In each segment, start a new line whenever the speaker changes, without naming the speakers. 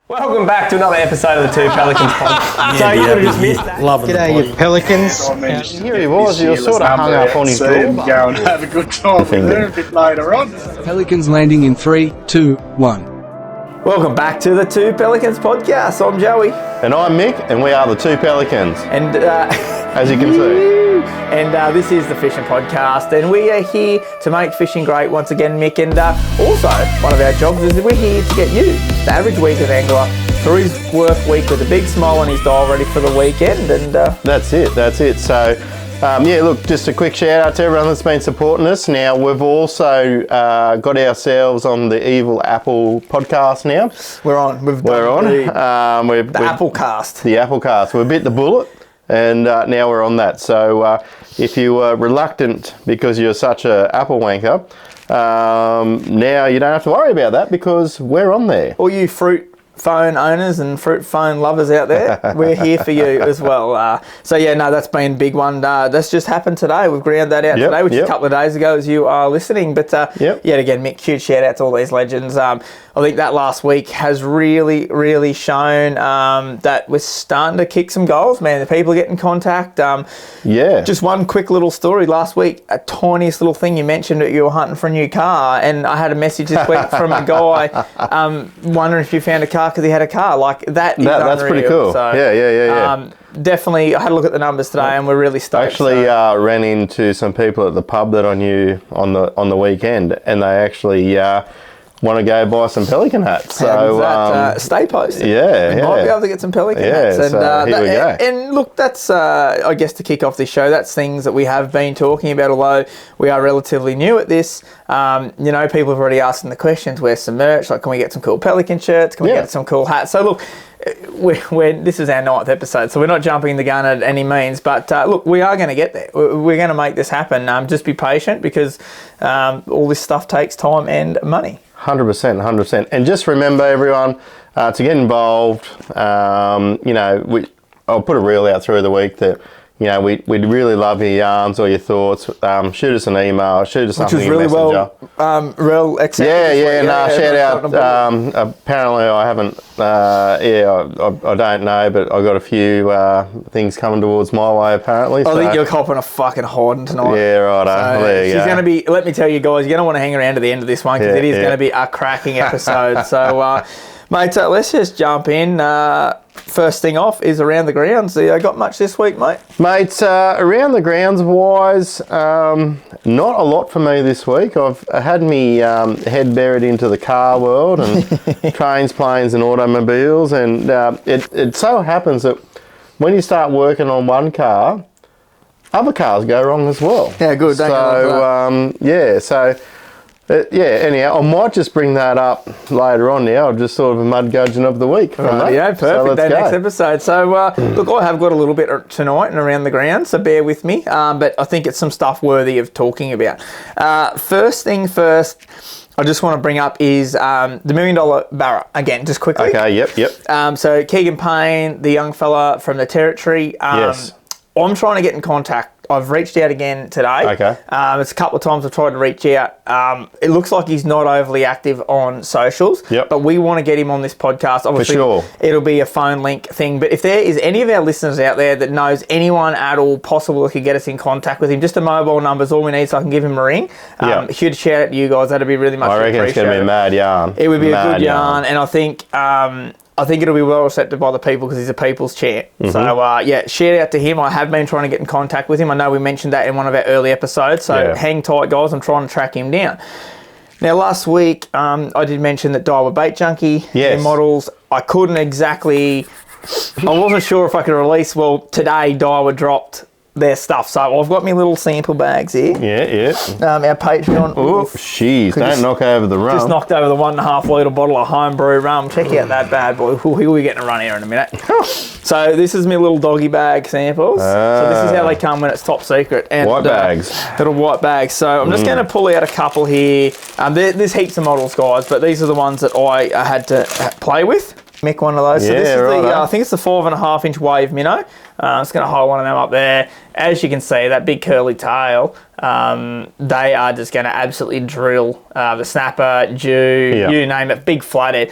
Welcome back to another episode of the Two Pelicans podcast. So you would have just missed that.
Loving
G'day, you Pelicans.
Here he was, he was sort of hung up on his
Go
door.
and have a good time with her a bit later on.
Pelicans landing in 3, 2, 1.
Welcome back to the Two Pelicans podcast. I'm Joey.
And I'm Mick, and we are the Two Pelicans,
And
as you can see.
And this is the Fishing Podcast, and we are here to make fishing great once again, Mick. And also, one of our jobs is that we're here to get you, the average weekend angler, through his work week with a big smile on his dial, ready for the weekend. And
That's it. So, look, just a quick shout out to everyone that's been supporting us. Now, we've also got ourselves on the Evil Apple podcast now.
we're on.
We're on.
The Apple Cast.
The Apple cast. We bit the bullet, and now we're on that. So, if you were reluctant because you're such a Apple wanker, now you don't have to worry about that because we're on there.
All you fruit phone owners and fruit phone lovers out there, we're here for you as well. That's been a big one. That's just happened today. We've ground that out today, which is a couple of days ago as you are listening. But yet again, Mick, huge shout out to all these legends. I think that last week has really shown that we're starting to kick some goals, man. The people are getting contact. Just one quick little story. Last week, a tiniest little thing, you mentioned that you were hunting for a new car, and I had a message this week from a guy wondering if you found a car because he had a car. Like that's
pretty cool.
So,
yeah.
Definitely, I had a look at the numbers today, and we're really stoked.
Actually, ran into some people at the pub that I knew on the weekend, and they actually want to go buy some pelican hats. So
stay posted.
Yeah,
might be able to get some pelican hats. And
so here we go.
And look, that's I guess to kick off this show, that's things that we have been talking about. Although we are relatively new at this, people have already asked the questions. Where's some merch? Like, can we get some cool pelican shirts? Can we get some cool hats? So look. This is our 9th episode, so we're not jumping the gun at any means, but look, we are going to get there. We're going to make this happen. Just be patient because all this stuff takes time and money.
100%. And just remember, everyone, to get involved, I'll put a reel out through the week that, we'd really love your yarns or your thoughts. Shoot us an email, shoot us something in Messenger.
Real accepted.
Shout out. Apparently I haven't, I don't know, but I got a few things coming towards my way apparently.
I think you're copping a fucking hiding tonight.
Yeah, righto. There you go.
She's going to be, let me tell you guys, you're going to want to hang around to the end of this one because it is going to be a cracking episode. So, mate, let's just jump in. First thing off is around the grounds. You got much this week, mate?
Mate, around the grounds wise, not a lot for me this week. I've had me head buried into the car world and trains, planes and automobiles, and it so happens that when you start working on one car, other cars go wrong as well.
Yeah, good.
Anyhow, I might just bring that up later on now. I'm just sort of a mud gudgeon of the week.
Perfect. So next episode. So, look, I have got a little bit tonight and around the ground, so bear with me. But I think it's some stuff worthy of talking about. First thing first, I just want to bring up is the $1 Million Barra. Again, just quickly.
Okay, yep.
So Keegan Payne, the young fella from the Territory.
Yes.
I'm trying to get in contact. I've reached out again today.
Okay.
It's a couple of times I've tried to reach out. It looks like he's not overly active on socials.
Yep.
But we want to get him on this podcast. Obviously,
for sure.
It'll be a phone link thing. But if there is any of our listeners out there that knows anyone at all possible that could get us in contact with him, just a mobile number is all we need so I can give him a ring. Huge shout out to you guys. That'd be really much appreciated.
I reckon it's going to be a mad yarn.
It would be a good yarn. And I think it'll be well accepted by the people because he's a people's champ. Mm-hmm. So, shout out to him. I have been trying to get in contact with him. I know we mentioned that in one of our early episodes. So, hang tight, guys. I'm trying to track him down. Now, last week, I did mention that Daiwa Bait Junkie, their models, I couldn't exactly... I wasn't sure if I could release... Well, today, Daiwa dropped their stuff. So I've got my little sample bags here.
Yeah.
Our Patreon.
Oh, jeez. Don't knock over the rum.
Just knocked over the 1.5 litre bottle of homebrew rum. Check out that bad boy. We're getting a run here in a minute. So this is my little doggy bag samples. So this is how they come when it's top secret. And
white bags.
Little white bags. So I'm just going to pull out a couple here. There's heaps of models, guys, but these are the ones that I had to play with. Mick one of those. So
Yeah,
this is
right,
I think it's the 4.5-inch wave minnow. I'm just going to hold one of them up there. As you can see, that big curly tail, they are just going to absolutely drill the snapper, Jew, you name it, big flathead.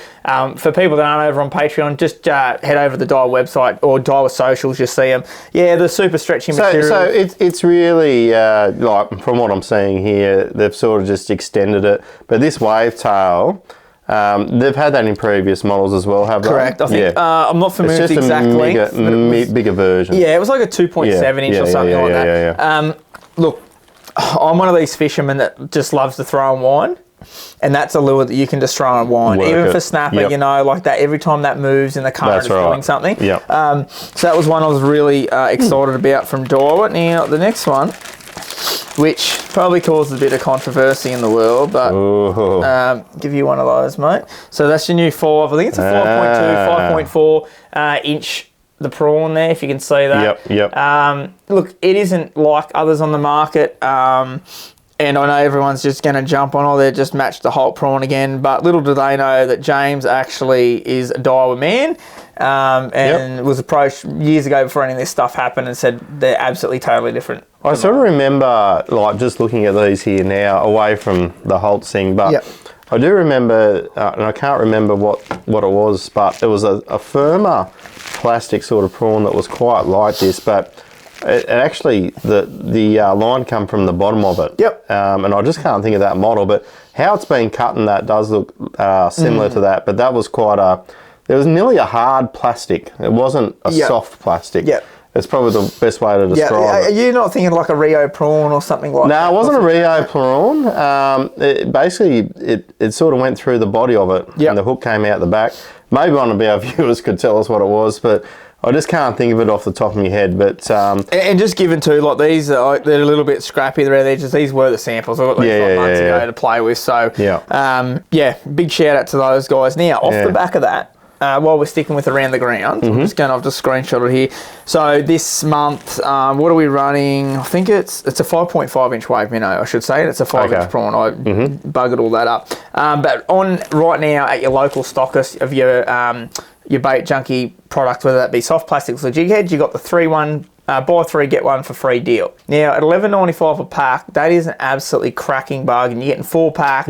For people that aren't over on Patreon, just head over to the Daiwa website or Daiwa socials, you'll see them. Yeah, the super stretchy material.
So it's really, like from what I'm seeing here, they've sort of just extended it. But this wave tail, they've had that in previous models as well, have they?
Correct. I think I'm not familiar with the exact length.
Bigger version.
Yeah, it was like a 2.7 inch or something like that. Look, I'm one of these fishermen that just loves to throw and wind. And that's a lure that you can just throw and wind. Even for snapper, you know, like that, every time that moves in the current is doing something. So that was one I was really excited about from Daiwa. Now, the next one, which probably caused a bit of controversy in the world, but give you one of those, mate. So that's your new 5. I think it's a 5.2, 5.4 inch, the prawn there, if you can see that. Look, it isn't like others on the market, and I know everyone's just going to jump on, oh, they just matched the Holt prawn again, but little do they know that James actually is a Daiwa man, and was approached years ago before any of this stuff happened and said they're absolutely totally different.
I sort of remember, like, just looking at these here now, away from the Holt thing, but I do remember, and I can't remember what it was, but it was a firmer plastic sort of prawn that was quite like this, but it actually, the line come from the bottom of it. And I just can't think of that model, but how it's been cut and that does look similar to that, but that was quite it was nearly a hard plastic. It wasn't a soft plastic. It's probably the best way to describe it.
Are you not thinking like a Rio prawn or something like that?
No, it wasn't a Rio prawn. It sort of went through the body of it, and the hook came out the back. Maybe one of our viewers could tell us what it was, but I just can't think of it off the top of my head. But
and just given to, like, these, they're a little bit scrappy around the edges. These were the samples. I got these months ago to play with. So big shout out to those guys. Now, off the back of that, while we're sticking with around the ground, I've just screenshotted here. So this month, what are we running? I think it's a 5.5 inch wave minnow, I should say. And it's a 5 inch prawn. I buggered all that up. But on right now at your local stockist of your bait junkie product, whether that be soft plastics or jig heads, you got the 3-1. Buy 3, get 1 for free deal. Now, at $11.95 a pack, that is an absolutely cracking bargain. You're getting 4 packs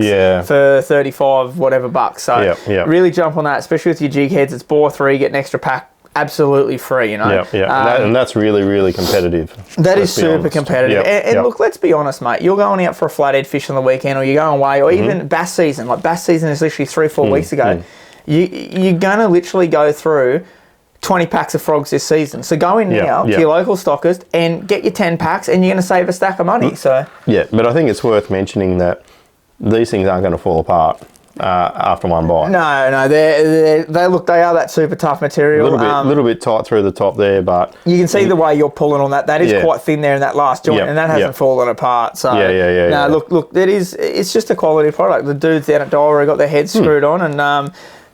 for 35 whatever bucks. So really jump on that, especially with your jig heads. It's buy 3, get an extra pack absolutely free, you know.
And that's really, really competitive.
That is super competitive. And look, let's be honest, mate. You're going out for a flathead fish on the weekend, or you're going away, or even bass season. Like, bass season is literally 3 or 4 weeks ago. You're going to literally go through 20 packs of frogs this season. So go in now to your local stockist and get your 10 packs, and you're going to save a stack of money. So
but I think it's worth mentioning that these things aren't going to fall apart after one bite.
No, they are that super tough material.
A little bit tight through the top there, but
you can see the way you're pulling on that. That is quite thin there in that last joint, and that hasn't fallen apart. So look, it's just a quality product. The dudes down at Daiwa got their heads screwed on, and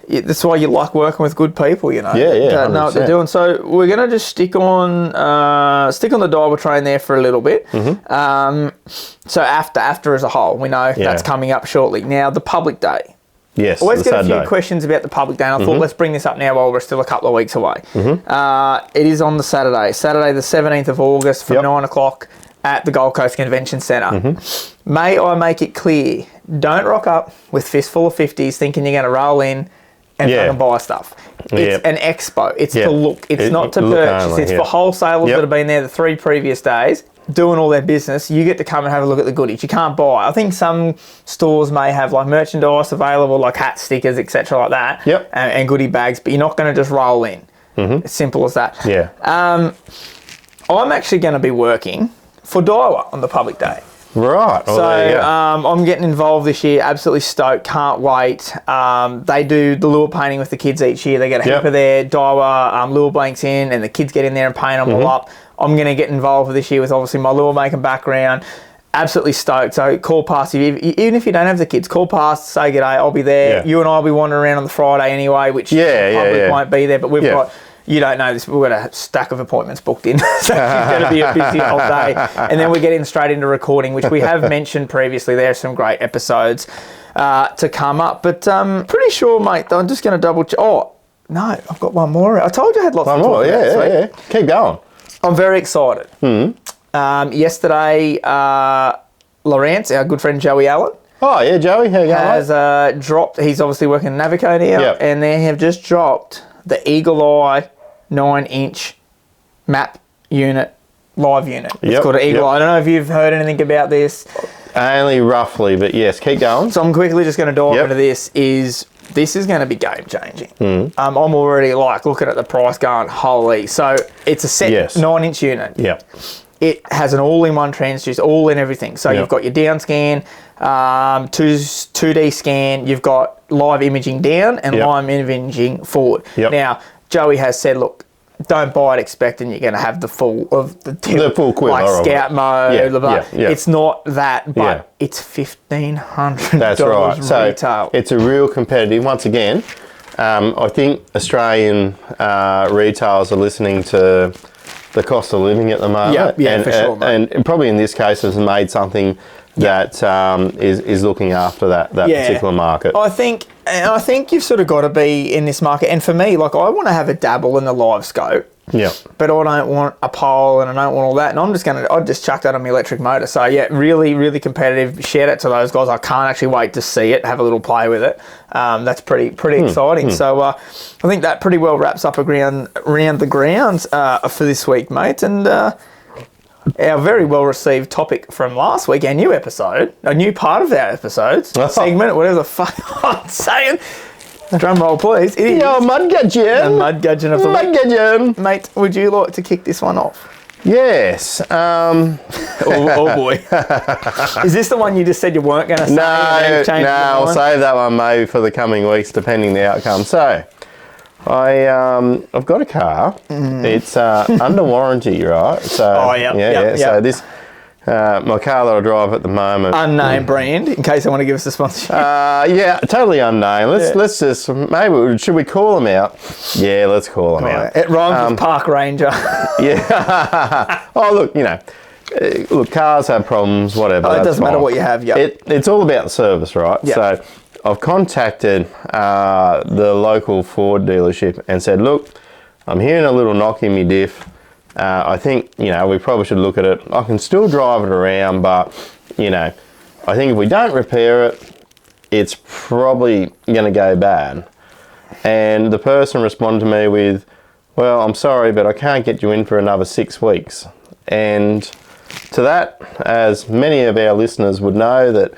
that's why you like working with good people, you know. That know what they're doing. So we're going to just stick on the Daiwa train there for a little bit. So after as a whole, we know that's coming up shortly. Now, the public day.
Yes,
always get a few questions about the public day, and I thought let's bring this up now while we're still a couple of weeks away. It is on the Saturday the 17th of August from 9 o'clock at the Gold Coast Convention Centre. May I make it clear, don't rock up with fistful of 50s thinking you're going to roll in and fucking buy stuff. It's an expo. It's to look. It's not to purchase. Only, it's for wholesalers that have been there the 3 previous days doing all their business. You get to come and have a look at the goodies. You can't buy. I think some stores may have like merchandise available, like hat stickers, etc., like that, and goodie bags, but you're not going to just roll in. It's simple as that. I'm actually going to be working for Daiwa on the public day.
Right.
So I'm getting involved this year. Absolutely stoked. Can't wait. They do the lure painting with the kids each year. They get a heap of their Daiwa lure blanks in, and the kids get in there and paint them all up. I'm going to get involved this year with obviously my lure making background. Absolutely stoked. So call past, even if you don't have the kids, call past, say g'day, I'll be there. You and I will be wandering around on the Friday anyway, which the public won't be there, but we've got... You don't know this, but we've got a stack of appointments booked in. So it's going to be a busy old day. And then we're getting straight into recording, which we have mentioned previously. There are some great episodes to come up. But pretty sure, mate, I'm just going to double check. Oh, No, I've got one more. I told you I had lots
One
to talk
more,
about this week.
yeah. Keep going.
I'm very excited. Yesterday, Lawrence, our good friend Joey Allen,
Oh, yeah, Joey, how you going?
has dropped, he's obviously working in Navico now,
Yep.
and they have just dropped the Eagle Eye 9-inch map unit, live unit. It's
Yep,
called an Eagle
yep.
Eye. I don't know if you've heard anything about this.
Only roughly, but yes, keep going.
So I'm quickly just going to dive
Yep.
into this. This is going to be game changing.
Mm.
I'm already looking at the price going, holy. So it's a set
Yes.
9-inch unit.
Yeah.
It has an all-in-one transducer, all in everything. So
Yep.
you've got your down scan, 2D scan, you've got live imaging down and
Yep.
live imaging forward.
Yep.
Now, Joey has said, look, don't buy it expecting you're going to have the full of the
full quiller
like
of it.
scout mode.
Yeah,
blah, blah.
yeah, yeah.
It's not that, but
Yeah.
it's $1,500
That's right. So
retail.
it's a real competitive. Once again, I think Australian retailers are listening to the cost of living at the moment.
Yeah,
and,
for sure, mate.
and probably in this case has made something that is looking after that particular market.
I think you've sort of got to be in this market. And for me, like, I want to have a dabble in the live scope.
Yeah.
But I don't want a pole and I don't want all that. And I'd just chuck that on my electric motor. So yeah, really, really competitive. Shout out to those guys. I can't actually wait to see it, have a little play with it. That's pretty exciting. So I think that pretty well wraps up around the grounds for this week, mate. And our very well received topic from last week, our new episode, a new part of our episodes, segment, whatever the fuck I'm saying. Drum roll, please. It is
Yo, mud gudgeon.
the Mud Gudgeon of the
Mud
week.
gudgeon.
Mate, would you like to kick this one off?
Yes.
Oh boy. Is this the one you just said you weren't going to say? and then
No,
you've changed your
I'll
mind?
save that one maybe for the coming weeks, depending the outcome. So, I've got a car. It's under warranty, right? So,
Oh, yep, yep.
So this, my car that I drive at the moment.
Unnamed brand, in case they want to give us a sponsorship.
Yeah, totally unnamed. Let's just should we call them out? Yeah, let's call them out.
It rhymes with Park Ranger.
Yeah. Oh, look, look, cars have problems, whatever.
It
that's
doesn't matter
fine.
what you have, yeah.
It's all about the service, right?
Yeah.
So I've contacted the local Ford dealership and said, look, I'm hearing a little knock in my diff. I think, we probably should look at it. I can still drive it around, but, I think if we don't repair it, it's probably going to go bad. And the person responded to me with, well, I'm sorry, but I can't get you in for another 6 weeks. And to that, as many of our listeners would know, that,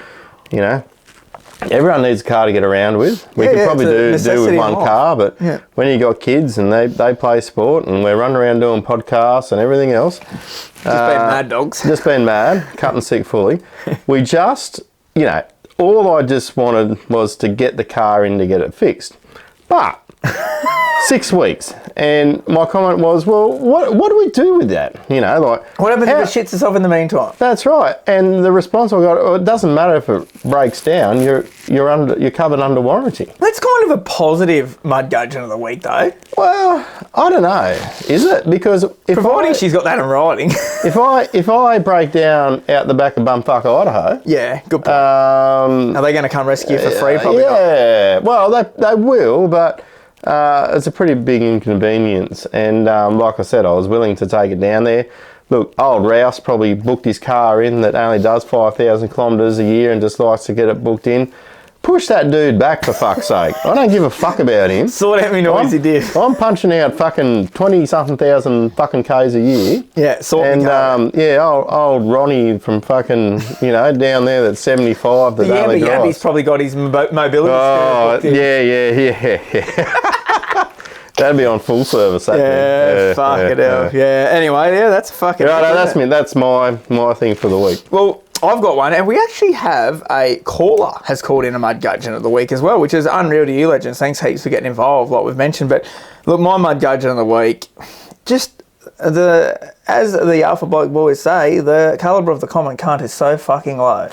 everyone needs a car to get around with. We could probably do with one car, but when you got kids and they play sport and we're running around doing podcasts and everything else.
Just being mad dogs.
Just being mad, cut and sick fully. We just, all I just wanted was to get the car in to get it fixed. But 6 weeks. And my comment was, well, what do we do with that?
What happens if it shits itself in the meantime?
That's right. And the response I got, it doesn't matter if it breaks down, you're covered under warranty.
That's kind of a positive Mud Gudgeon of the week, though.
Well, I don't know. Is it? Because
Providing she's got that in writing.
if I break down out the back of Bumfuck, Idaho,
Yeah, good point.
are
Are they going to come rescue you for free? Probably not.
yeah. Well, they will, but it's a pretty big inconvenience. And like I said, I was willing to take it down there. Look, old Rouse probably booked his car in that only does 5,000 kilometres a year and just likes to get it booked in. Push that dude back, for fuck's sake. I don't give a fuck about him.
Sort out me noisy diff.
I'm punching out fucking 20-something thousand fucking Ks a year.
Yeah, sort
And
me car.
old Ronnie from fucking, down there that's 75 that only
Yabby's
drives.
probably got his mobility.
Oh,
skirt booked in.
yeah. That'd be on full service.
Yeah, fuck it out. Yeah. Anyway, that's fucking.
Yeah, no, that's me. That's my thing for the week.
Well, I've got one, and we actually have a caller has called in a Mud Gudgeon of the week as well, which is unreal to you, legends. Thanks heaps for getting involved, like we've mentioned. But look, my Mud Gudgeon of the week, just as the Alpha Bloke boys say, the calibre of the common cunt is so fucking low.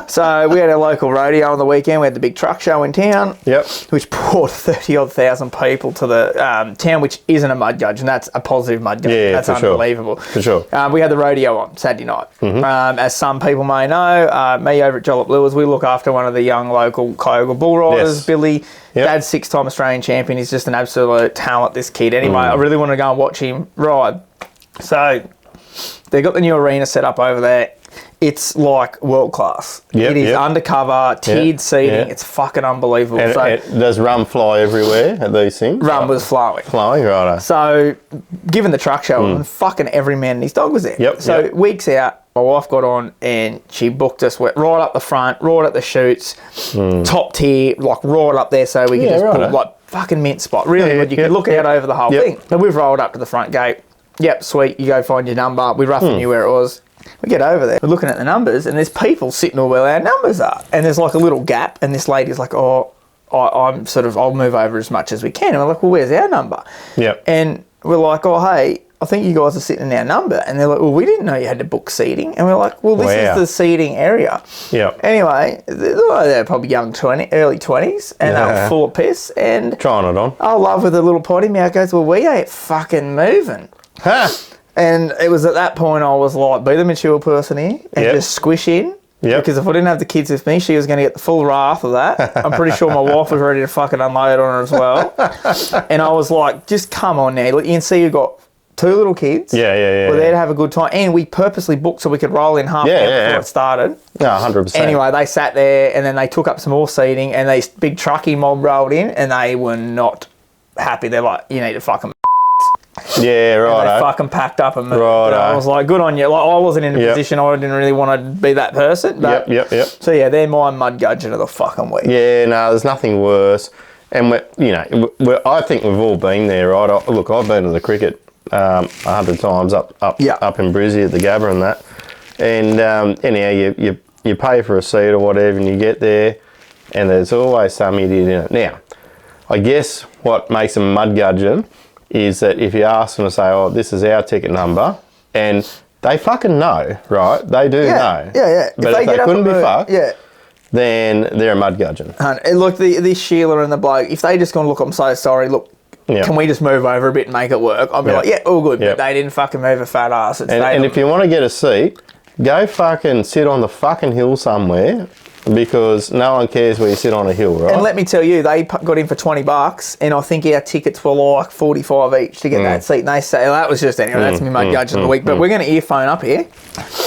So we had a local rodeo on the weekend. We had the big truck show in town.
Yep.
Which brought 30,000 people to the town, which isn't a mudgudgeon. That's a positive mudgudgeon.
Yeah,
that's
for sure.
unbelievable.
For sure.
We had the rodeo on Saturday night. As some people may know, me over at Jollop Lures, we look after one of the young local Kyoga bull riders,
Yes.
Billy.
Yep.
Dad's 6-time Australian champion. He's just an absolute talent, this kid. Anyway, I really want to go and watch him ride. So they got the new arena set up over there. It's like world class.
Yep,
it is undercover, tiered seating.
yeah.
It's fucking unbelievable.
And,
So
does rum fly everywhere at these things?
rum was flowing.
Flowing, righto.
So, given the truck show, fucking every man and his dog was there.
Yep,
So,
yep.
weeks out, my wife got on and she booked us right up the front, right at the chutes, top tier, like right up there, so we could
Yeah,
just
righto.
put like fucking mint spot. Really
Yeah,
good. You
yeah,
could look
yeah.
out over the whole
Yep.
thing. So we've rolled up to the front gate. Yep, sweet. You go find your number. We roughly knew where it was. We get over there. We're looking at the numbers, and there's people sitting all where our numbers are. And there's like a little gap, and this lady's like, "Oh, I'll move over as much as we can." And we're like, "Well, where's our number?"
Yep.
And we're like, "Oh, hey, I think you guys are sitting in our number." And they're like, "Well, we didn't know you had to book seating." And we're like, "Well, this
Wow.
is the seating area."
Yep.
Anyway, they're probably early 20s, and they
Yeah.
were full of piss. And
Trying it on.
I love with the little potty mouth goes, "Well, we ain't fucking moving."
Ha!
And it was at that point I was like, be the mature person here and
Yep.
just squish in.
Yep.
Because if I didn't have the kids with me, she was going to get the full wrath of that. I'm pretty sure my wife was ready to fucking unload on her as well. And I was like, just come on now. Look, you can see you've got 2 little kids.
Yeah.
We're there to have a good time. And we purposely booked so we could roll in half an hour before it started.
No, 100%.
Anyway, they sat there and then they took up some more seating and this big truckie mob rolled in and they were not happy. They're like, you need to fucking...
Yeah,
They
right.
fucking packed up and moved.
Righto.
And I was like, good on you. Like, I wasn't in a
Yep.
position, I didn't really want to be that person. But,
Yep.
So, yeah, they're my mudgudgeon of the fucking week.
Yeah, no, there's nothing worse. And I think we've all been there, right? Look, I've been to the cricket 100 times up
Yeah.
up in Brizzy at the Gabba and that. And anyhow, you pay for a seat or whatever, and you get there, and there's always some idiot in it. Now, I guess what makes a mudgudgeon is that if you ask them to say, "Oh, this is our ticket number," and they fucking know, right? They do know.
Yeah.
But if they
up
couldn't
and
be
move-
fucked,
Yeah.
then they're a mudgudgeon.
And look, the Sheila and the bloke, if they just gone, look, I'm so sorry, look,
Yeah.
can we just move over a bit and make it work? I'd be
Yeah.
like, yeah, all good.
Yeah.
But they didn't fucking move a fat ass.
And if you want to get a seat, go fucking sit on the fucking hill somewhere, because no one cares where you sit on a hill, right?
And let me tell you, they got in for $20, and I think our tickets were like 45 each to get that seat. And they say, that was just anyway. That's me mudgudgeon of the week. But we're going to earphone up here.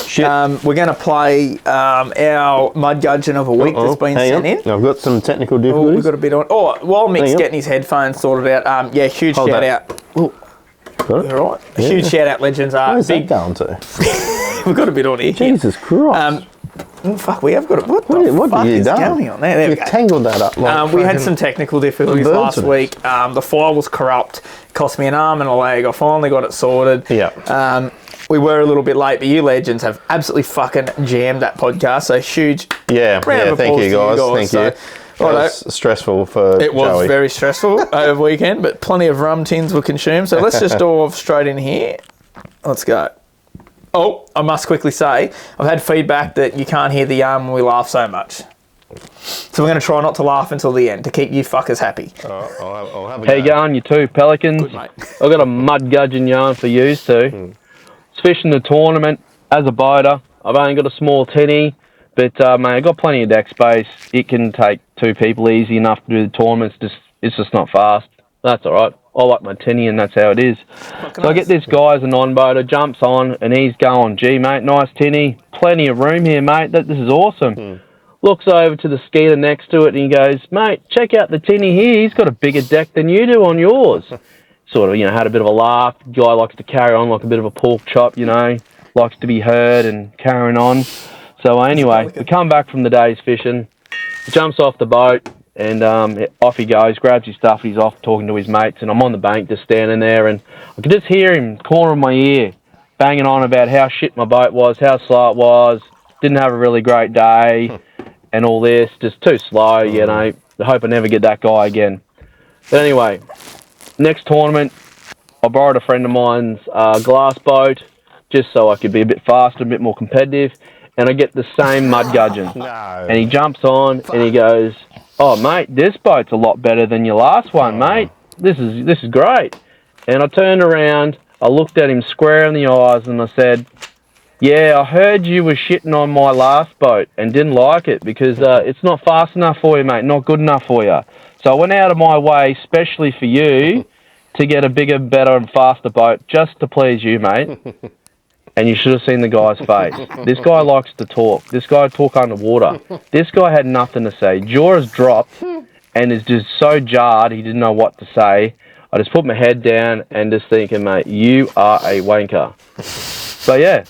Shit.
We're going to play our mudgudgeon of a week that's been
Hang
sent
on.
in.
I've got some technical
Oh,
difficulties.
we've got a bit on. Oh, while Mick's
Hang on.
getting his headphones sorted out, huge
Hold
shout
that.
out. Oh,
Got it?
all right.
Yeah.
Huge shout out, legends.
Where's
Big.
that going to?
We've got a bit on here.
Jesus Christ.
Fuck, we have got it. What the
what
fuck
have you
is
done?
going on there? There we
You've
go.
tangled that up. Like
We had
fucking-
some technical difficulties
birds
last
with it.
week. The file was corrupt. Cost me an arm and a leg. I finally got it sorted.
Yeah.
We were a little bit late, but you legends have absolutely fucking jammed that podcast. So huge.
Yeah.
round of
Thank
applause
you
to
guys. Thank
So,
you.
righto.
It was stressful for
It was
Joey.
very stressful over the weekend, but plenty of rum tins were consumed. So let's just dive straight in here. Let's go. Oh, I must quickly say, I've had feedback that you can't hear the yarn when we laugh so much. So we're going to try not to laugh until the end to keep you fuckers happy.
I'll have a
How you
go.
going, you two pelicans?
Good, mate.
I've got a mudgudgeon yarn for you two. It's fishing the tournament as a boater. I've only got a small tinny, but mate, I've got plenty of deck space. It can take 2 people easy enough to do the tournament. It's just not fast. That's all right. I like my tinny, and that's how it is. So I get this guy as a non-boater, jumps on, and he's going, "Gee, mate, nice tinny. Plenty of room here, mate. This is awesome." Looks over to the skeeter next to it, and he goes, "Mate, check out the tinny here. He's got a bigger deck than you do on yours." Sort of, had a bit of a laugh. The guy likes to carry on like a bit of a pork chop, likes to be heard and carrying on. So anyway, we come back from the day's fishing. He jumps off the boat, and off he goes, grabs his stuff, he's off talking to his mates, and I'm on the bank just standing there, and I could just hear him corner of my ear banging on about how shit my boat was, how slow it was, didn't have a really great day, and all this, just too slow, I hope I never get that guy again. But anyway, next tournament, I borrowed a friend of mine's glass boat, just so I could be a bit faster, a bit more competitive, and I get the same mud gudgeon.
No.
And he jumps on and he goes, "Oh, mate, this boat's a lot better than your last one, mate. This is great." And I turned around, I looked at him square in the eyes, and I said, "Yeah, I heard you were shitting on my last boat and didn't like it because it's not fast enough for you, mate, not good enough for you. So I went out of my way, specially for you, to get a bigger, better and faster boat just to please you, mate." And you should have seen the guy's face. This guy likes to talk. This guy talk underwater. This guy had nothing to say. Jaw has dropped and is just so jarred he didn't know what to say. I just put my head down and just thinking, mate, you are a wanker. So yeah,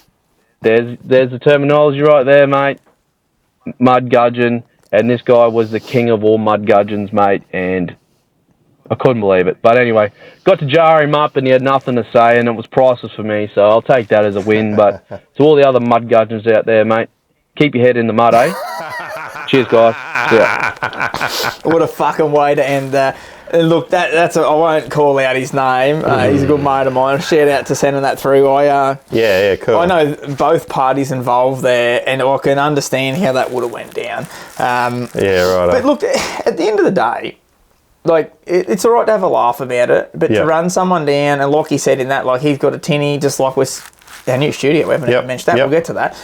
there's the terminology right there, mate. Mud gudgeon. And this guy was the king of all mud gudgeons, mate, and I couldn't believe it. But anyway, got to jar him up and he had nothing to say, and it was priceless for me, so I'll take that as a win. But to all the other mud gudgeons out there, mate, keep your head in the mud, eh? Cheers, guys. See ya.
What a fucking way to end that. And look, that's I won't call out his name. He's a good mate of mine. Shout out to sending that through.
Yeah, cool.
I know both parties involved there, and I can understand how that would have went down.
Yeah, right.
But look, at the end of the day, like it's all right to have a laugh about it, but to run someone down, and like he said in that, like he's got a tinny, just like with our new studio. We haven't even mentioned that. We'll get to that.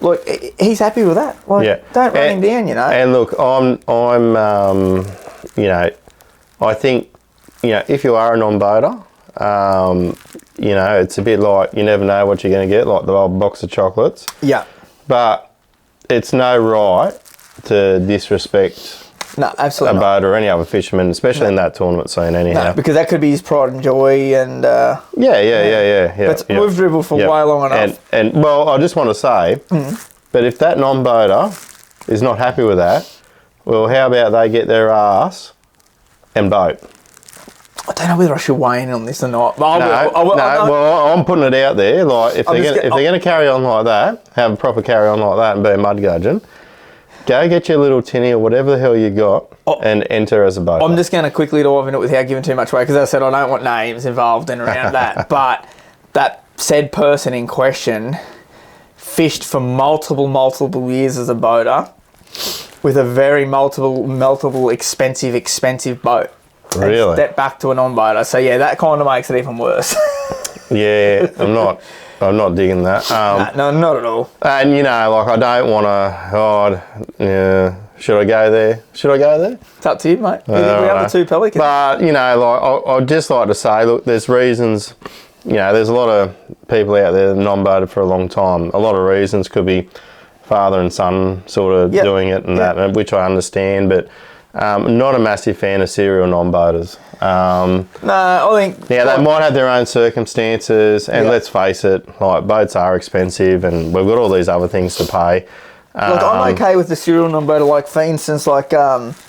Look, he's happy with that. Like, don't run him down, you know.
And look, I'm you know, I think, you know, if you are a non-boater, you know, it's a bit like you never know what you're going to get, like the old box of chocolates.
Yeah.
But it's no right to disrespect
No, absolutely
a boater or any other fisherman, especially in that tournament scene anyhow.
No, because that could be his pride and joy and...
Yeah.
But we've dribbled for way long enough.
And well, I just want to say, but if that non-boater is not happy with that, well, how about they get their ass and boat?
I don't know whether I should weigh in on this or not. But
Well, I'm putting it out there. Like, if they're going to carry on like that, have a proper carry on like that and be a mud gudgeon, go get your little tinny or whatever the hell you got and enter as a boat.
I'm just going to quickly dive into it without giving too much away, because as I said, I don't want names involved in around that. But that said person in question fished for multiple years as a boater with a very multiple expensive boat.
Really?
Step back to a non-boater. So yeah, that kind of makes it even worse.
Yeah, I'm not digging that.
No, not at all.
And you know, like I don't want to. Should I go there?
It's up to you, mate. We have the two pelicans.
But you know, like I'd just like to say, look, there's reasons. You know, there's a lot of people out there that non-boated for a long time. A lot of reasons could be father and son sort of doing it and that, which I understand, but not a massive fan of serial non-boaters.
No, I think...
Yeah, they might have their own circumstances, and let's face it, like boats are expensive and we've got all these other things to pay.
Look, I'm okay with the serial non-boater, like for instance, like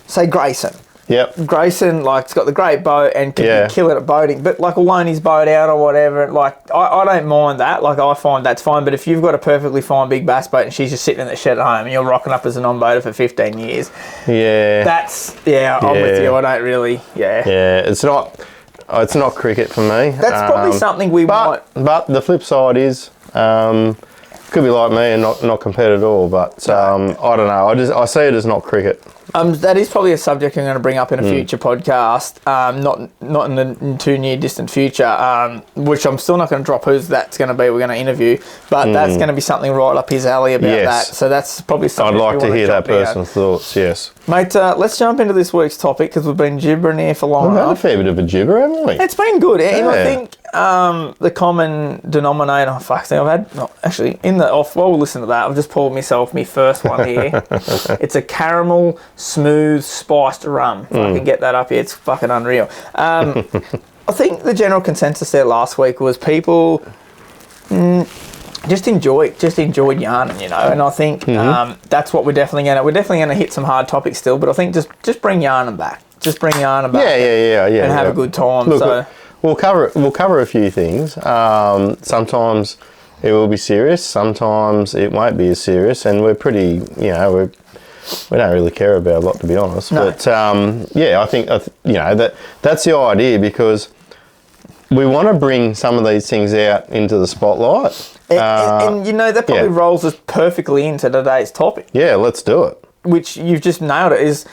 say Grayson.
Yep.
Grayson, like, it's got the great boat and can be killing at boating, but like will loan his boat out or whatever. Like, I don't mind that. Like, I find that's fine. But if you've got a perfectly fine big bass boat and she's just sitting in the shed at home and you're rocking up as a non-boater for 15 years, I'm with you. I don't really,
Yeah, it's not cricket for me.
That's probably something might.
But the flip side is, could be like me and not compete at all. But I don't know. I see it as not cricket.
That is probably a subject I'm going to bring up in a future podcast, not in the too near distant future, which I'm still not going to drop who's that's going to be. We're going to interview, but that's going to be something right up his alley about that. So that's probably something
I'd like to hear that person's thoughts, yes.
Mate, let's jump into this week's topic because we've been gibbering here for long enough.
We've had a fair bit of a gibber, haven't we?
It's been good. And I think the common denominator, while we listen to that, I've just poured myself my first one here. It's a caramel smooth spiced rum. If I can get that up here, it's fucking unreal. I think the general consensus there last week was people just enjoyed yarning, you know, and I think that's what we're definitely going to hit some hard topics still, but I think just bring yarning back. Just bring yarning back. And have a good time.
Look, we'll cover a few things. Sometimes it will be serious, sometimes it won't be as serious, and we're pretty, you know, we don't really care about a lot, to be honest. No. But I think you know that's the idea, because we want to bring some of these things out into the spotlight.
And you know, that probably rolls us perfectly into today's topic.
Yeah, let's do it.
Which you've just nailed it, is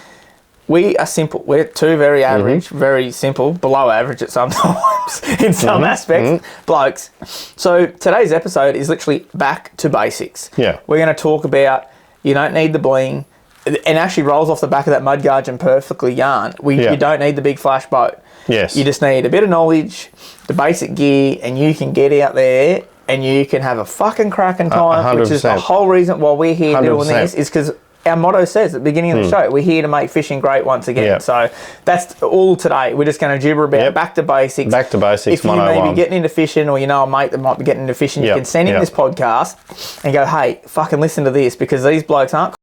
we are simple. We're two very average, very simple, below average at some times in some aspects, blokes. So today's episode is literally back to basics.
Yeah.
We're going to talk about you don't need the bling, and actually rolls off the back of that Mudguardian perfectly yarn. You don't need the big flash boat.
Yes.
You just need a bit of knowledge, the basic gear, and you can get out there and you can have a fucking cracking time,
100%.
which is the whole reason why we're here
100%.
doing this, is because our motto says at the beginning of the show, we're here to make fishing great once again.
Yep.
So that's all today. We're just going to gibber about back to basics.
Back to basics,
If you may
101.
be getting into fishing, or you know a mate that might be getting into fishing, you can send in this podcast and go, hey, fucking listen to this, because these blokes aren't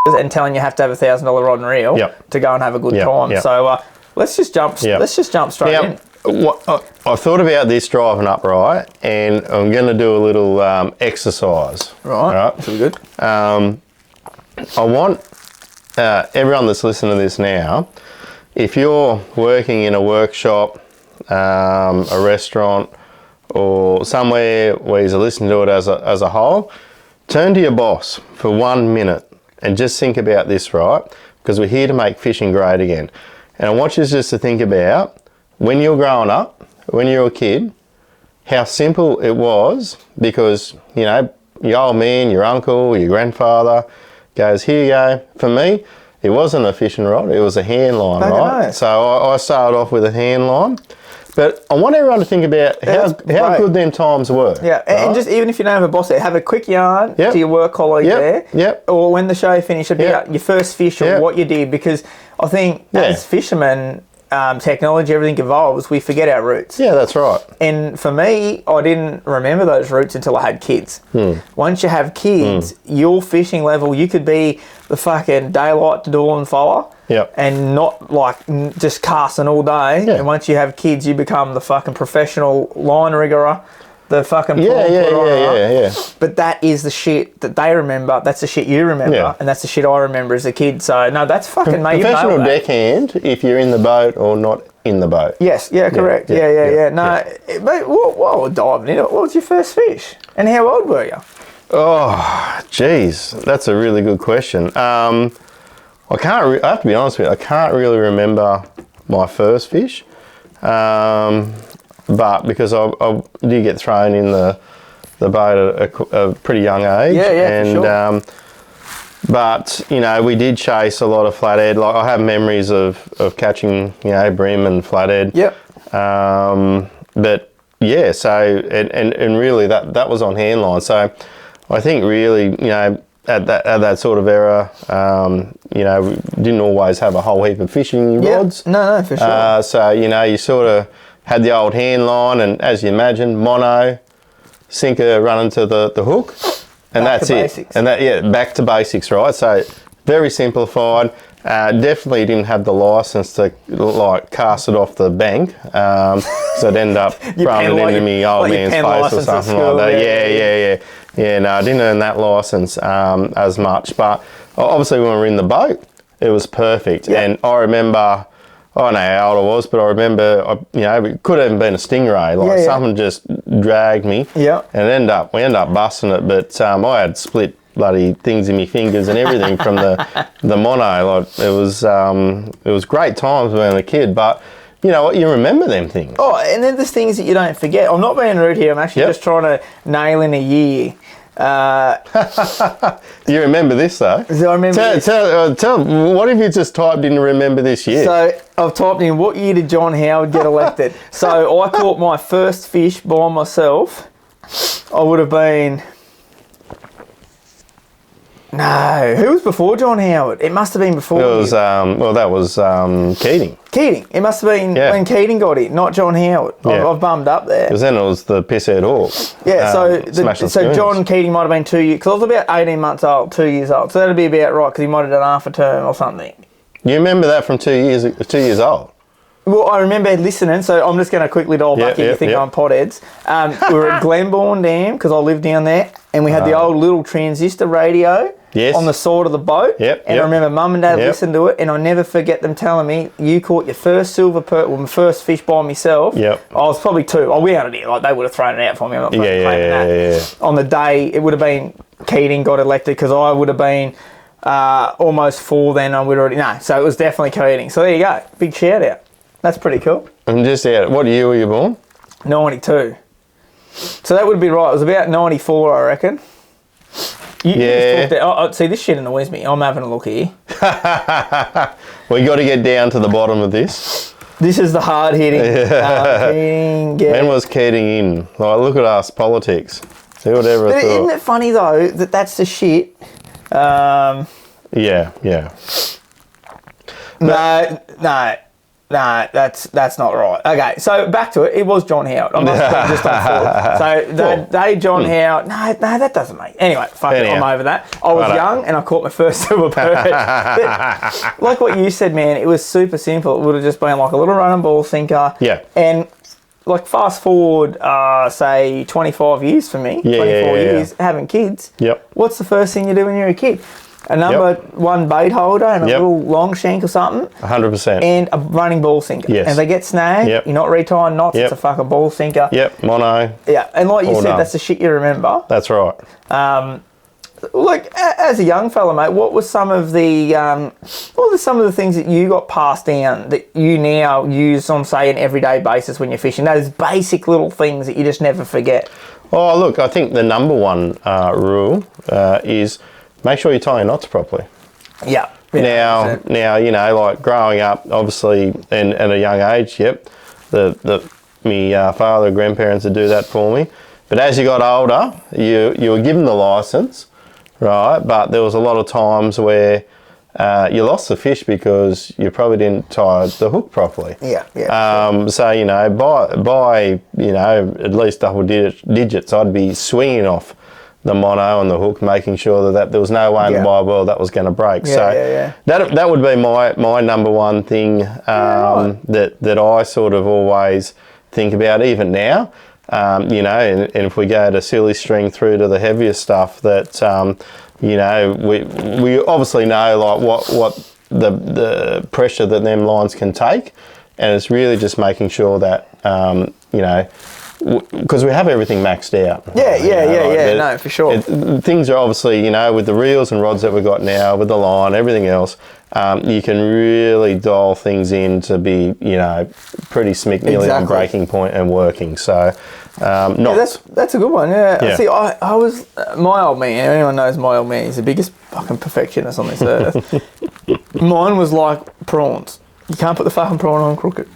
and telling you have to have $1,000 rod and reel to go and have a good time. So let's just jump straight in.
I thought about this driving up, right, and I'm going to do a little exercise.
Right. Pretty good.
I want everyone that's listening to this now, if you're working in a workshop, a restaurant, or somewhere where you're listening to it as a whole, turn to your boss for 1 minute and just think about this, right? Because we're here to make fishing great again. And I want you just to think about when you're growing up, when you're a kid, how simple it was, because, you know, your old man, your uncle, your grandfather goes, here you go. For me, it wasn't a fishing rod, it was a hand line, right?
Nice.
So I started off with a hand line. But I want everyone to think about how good them times were.
Yeah,
right?
and just even if you don't have a boss there, have a quick yarn to your work colleague there.
Yep.
Or when the show finished, about your first fish or what you did, because I think as fishermen, technology, everything evolves, we forget our roots.
Yeah, that's right.
And for me, I didn't remember those roots until I had kids. Once you have kids, your fishing level, you could be the fucking daylight to dawn fella.
Yep.
And not like just casting all day.
Yeah.
And once you have kids, you become the fucking professional line riggerer, the fucking
Yeah.
But that is the shit that they remember. That's the shit you remember, and that's the shit I remember as a kid. So no, that's fucking mate.
Professional deckhand if you're in the boat or not in the boat.
Yes, correct. Yeah. No, but while we're diving in, what was your first fish, and how old were you?
Oh, geez, that's a really good question. I have to be honest with you, I can't really remember my first fish, but because I did get thrown in the boat at a pretty young age.
For sure.
But, you know, we did chase a lot of flathead. Like, I have memories of catching, you know, bream and flathead.
Yep.
But, yeah, so, and really that was on hand line. So I think really, you know, at that sort of era, you know, we didn't always have a whole heap of fishing rods.
No, for sure.
So, you know, you sort of had the old hand line, and as you imagine, mono, sinker running to the hook, and
back
that's
to
it.
Basics.
And back to basics, right? So very simplified. Definitely didn't have the license to like cast it off the bank, so I'd end up throwing it into me old man's face or something like that. Yeah, no, I didn't earn that license as much, but obviously when we were in the boat, it was perfect. And I remember, I don't know how old I was, but I remember, you know, it could have even been a stingray. Like something just dragged me.
Yeah.
And we ended up busting it, but I had split bloody things in my fingers and everything from the mono. Like it was great times when I was a kid, but you know what, you remember them things.
Oh, and then there's things that you don't forget. I'm not being rude here. I'm actually just trying to nail in a year.
You remember this though?
So I remember
tell what have you just typed in to remember this year?
So I've typed in, what year did John Howard get elected? So I caught my first fish by myself. I would have been... No, who was before John Howard? It must have been before.
It was that was Keating.
Keating. It must have been when Keating got it, not John Howard. I've bummed up there.
Because then it was the Pisshead Hawk.
Yeah, so John Keating might have been 2 years, because I was about 18 months old, 2 years old. So that'd be about right, because he might have done half a term or something.
You remember that from 2 years old?
Well, I remember listening, so I'm just going to quickly dial back in. You think I'm potheads. We were at Glenbourne Dam, because I lived down there. and we had the old little transistor radio
Yes.
on the side of the boat.
Yep,
And
yep.
I remember Mum and Dad
Yep.
listened to it, and I never forget them telling me, you caught your first silver perch, well, my first fish by myself.
Yep.
I was probably 2. We had it, like they would have thrown it out for me. I'm not fucking claiming that. On the day, it would have been Keating got elected because I would have been almost 4 then. I would already, no, so it was definitely Keating. So there you go. Big shout out. That's pretty cool.
And just out, what year were you born?
92. So that would be right. It was about 94, I reckon. You
Yeah.
just talked see, this shit annoys me. I'm having a look here.
We got to get down to the bottom of this.
This is the hard hitting. Keating, yeah.
When was Keating in? Like, look at us, politics. See whatever I
But
thought.
isn't it funny though that that's the shit?
Yeah.
No, that's not right. Okay, so back to it. It was John Howard. I'm not just on forward. So they John Howard. No, that doesn't make. Anyway, fuck it. I'm over that. I was young and I caught my first silver perch. But like what you said, man, it was super simple. It would have just been like a little running ball sinker.
Yeah.
And like fast forward, say 25 years for me. 24 years having kids.
Yep.
What's the first thing you do when you're a kid? A number 1 bait holder and a little long shank or something.
100%.
And a running ball sinker.
Yes.
And if they get snagged, you're not retying knots, it's a fucking ball sinker.
Yep, mono.
Yeah, and like you
Or
said,
none.
that's the shit you remember.
That's right.
Like, as a young fella, mate, what were some of the things that you got passed down that you now use on, say, an everyday basis when you're fishing? Those basic little things that you just never forget.
Oh, look, I think the number one rule is make sure you tie your knots properly.
Yeah.
Now, you know, like growing up, obviously, and at a young age, me father and grandparents would do that for me. But as you got older, you were given the license, right? But there was a lot of times where you lost the fish because you probably didn't tie the hook properly.
Yeah.
So, you know, by you know, at least double digits, I'd be swinging off the mono and the hook, making sure that there was no way in the wide world that was going to break. That would be my number one thing that I sort of always think about, even now. You know, and if we go to silly string through to the heavier stuff, that you know, we obviously know like what the pressure that them lines can take, and it's really just making sure that you know, because we have everything maxed out.
No, for sure.
Things are obviously, you know, with the reels and rods that we've got now, with the line, everything else, you can really dial things in to be, you know, pretty nearly on breaking point and working. So,
that's a good one. Yeah. See, I was my old man. Anyone knows my old man? He's the biggest fucking perfectionist on this earth. Mine was like prawns. You can't put the fucking prawn on crooked.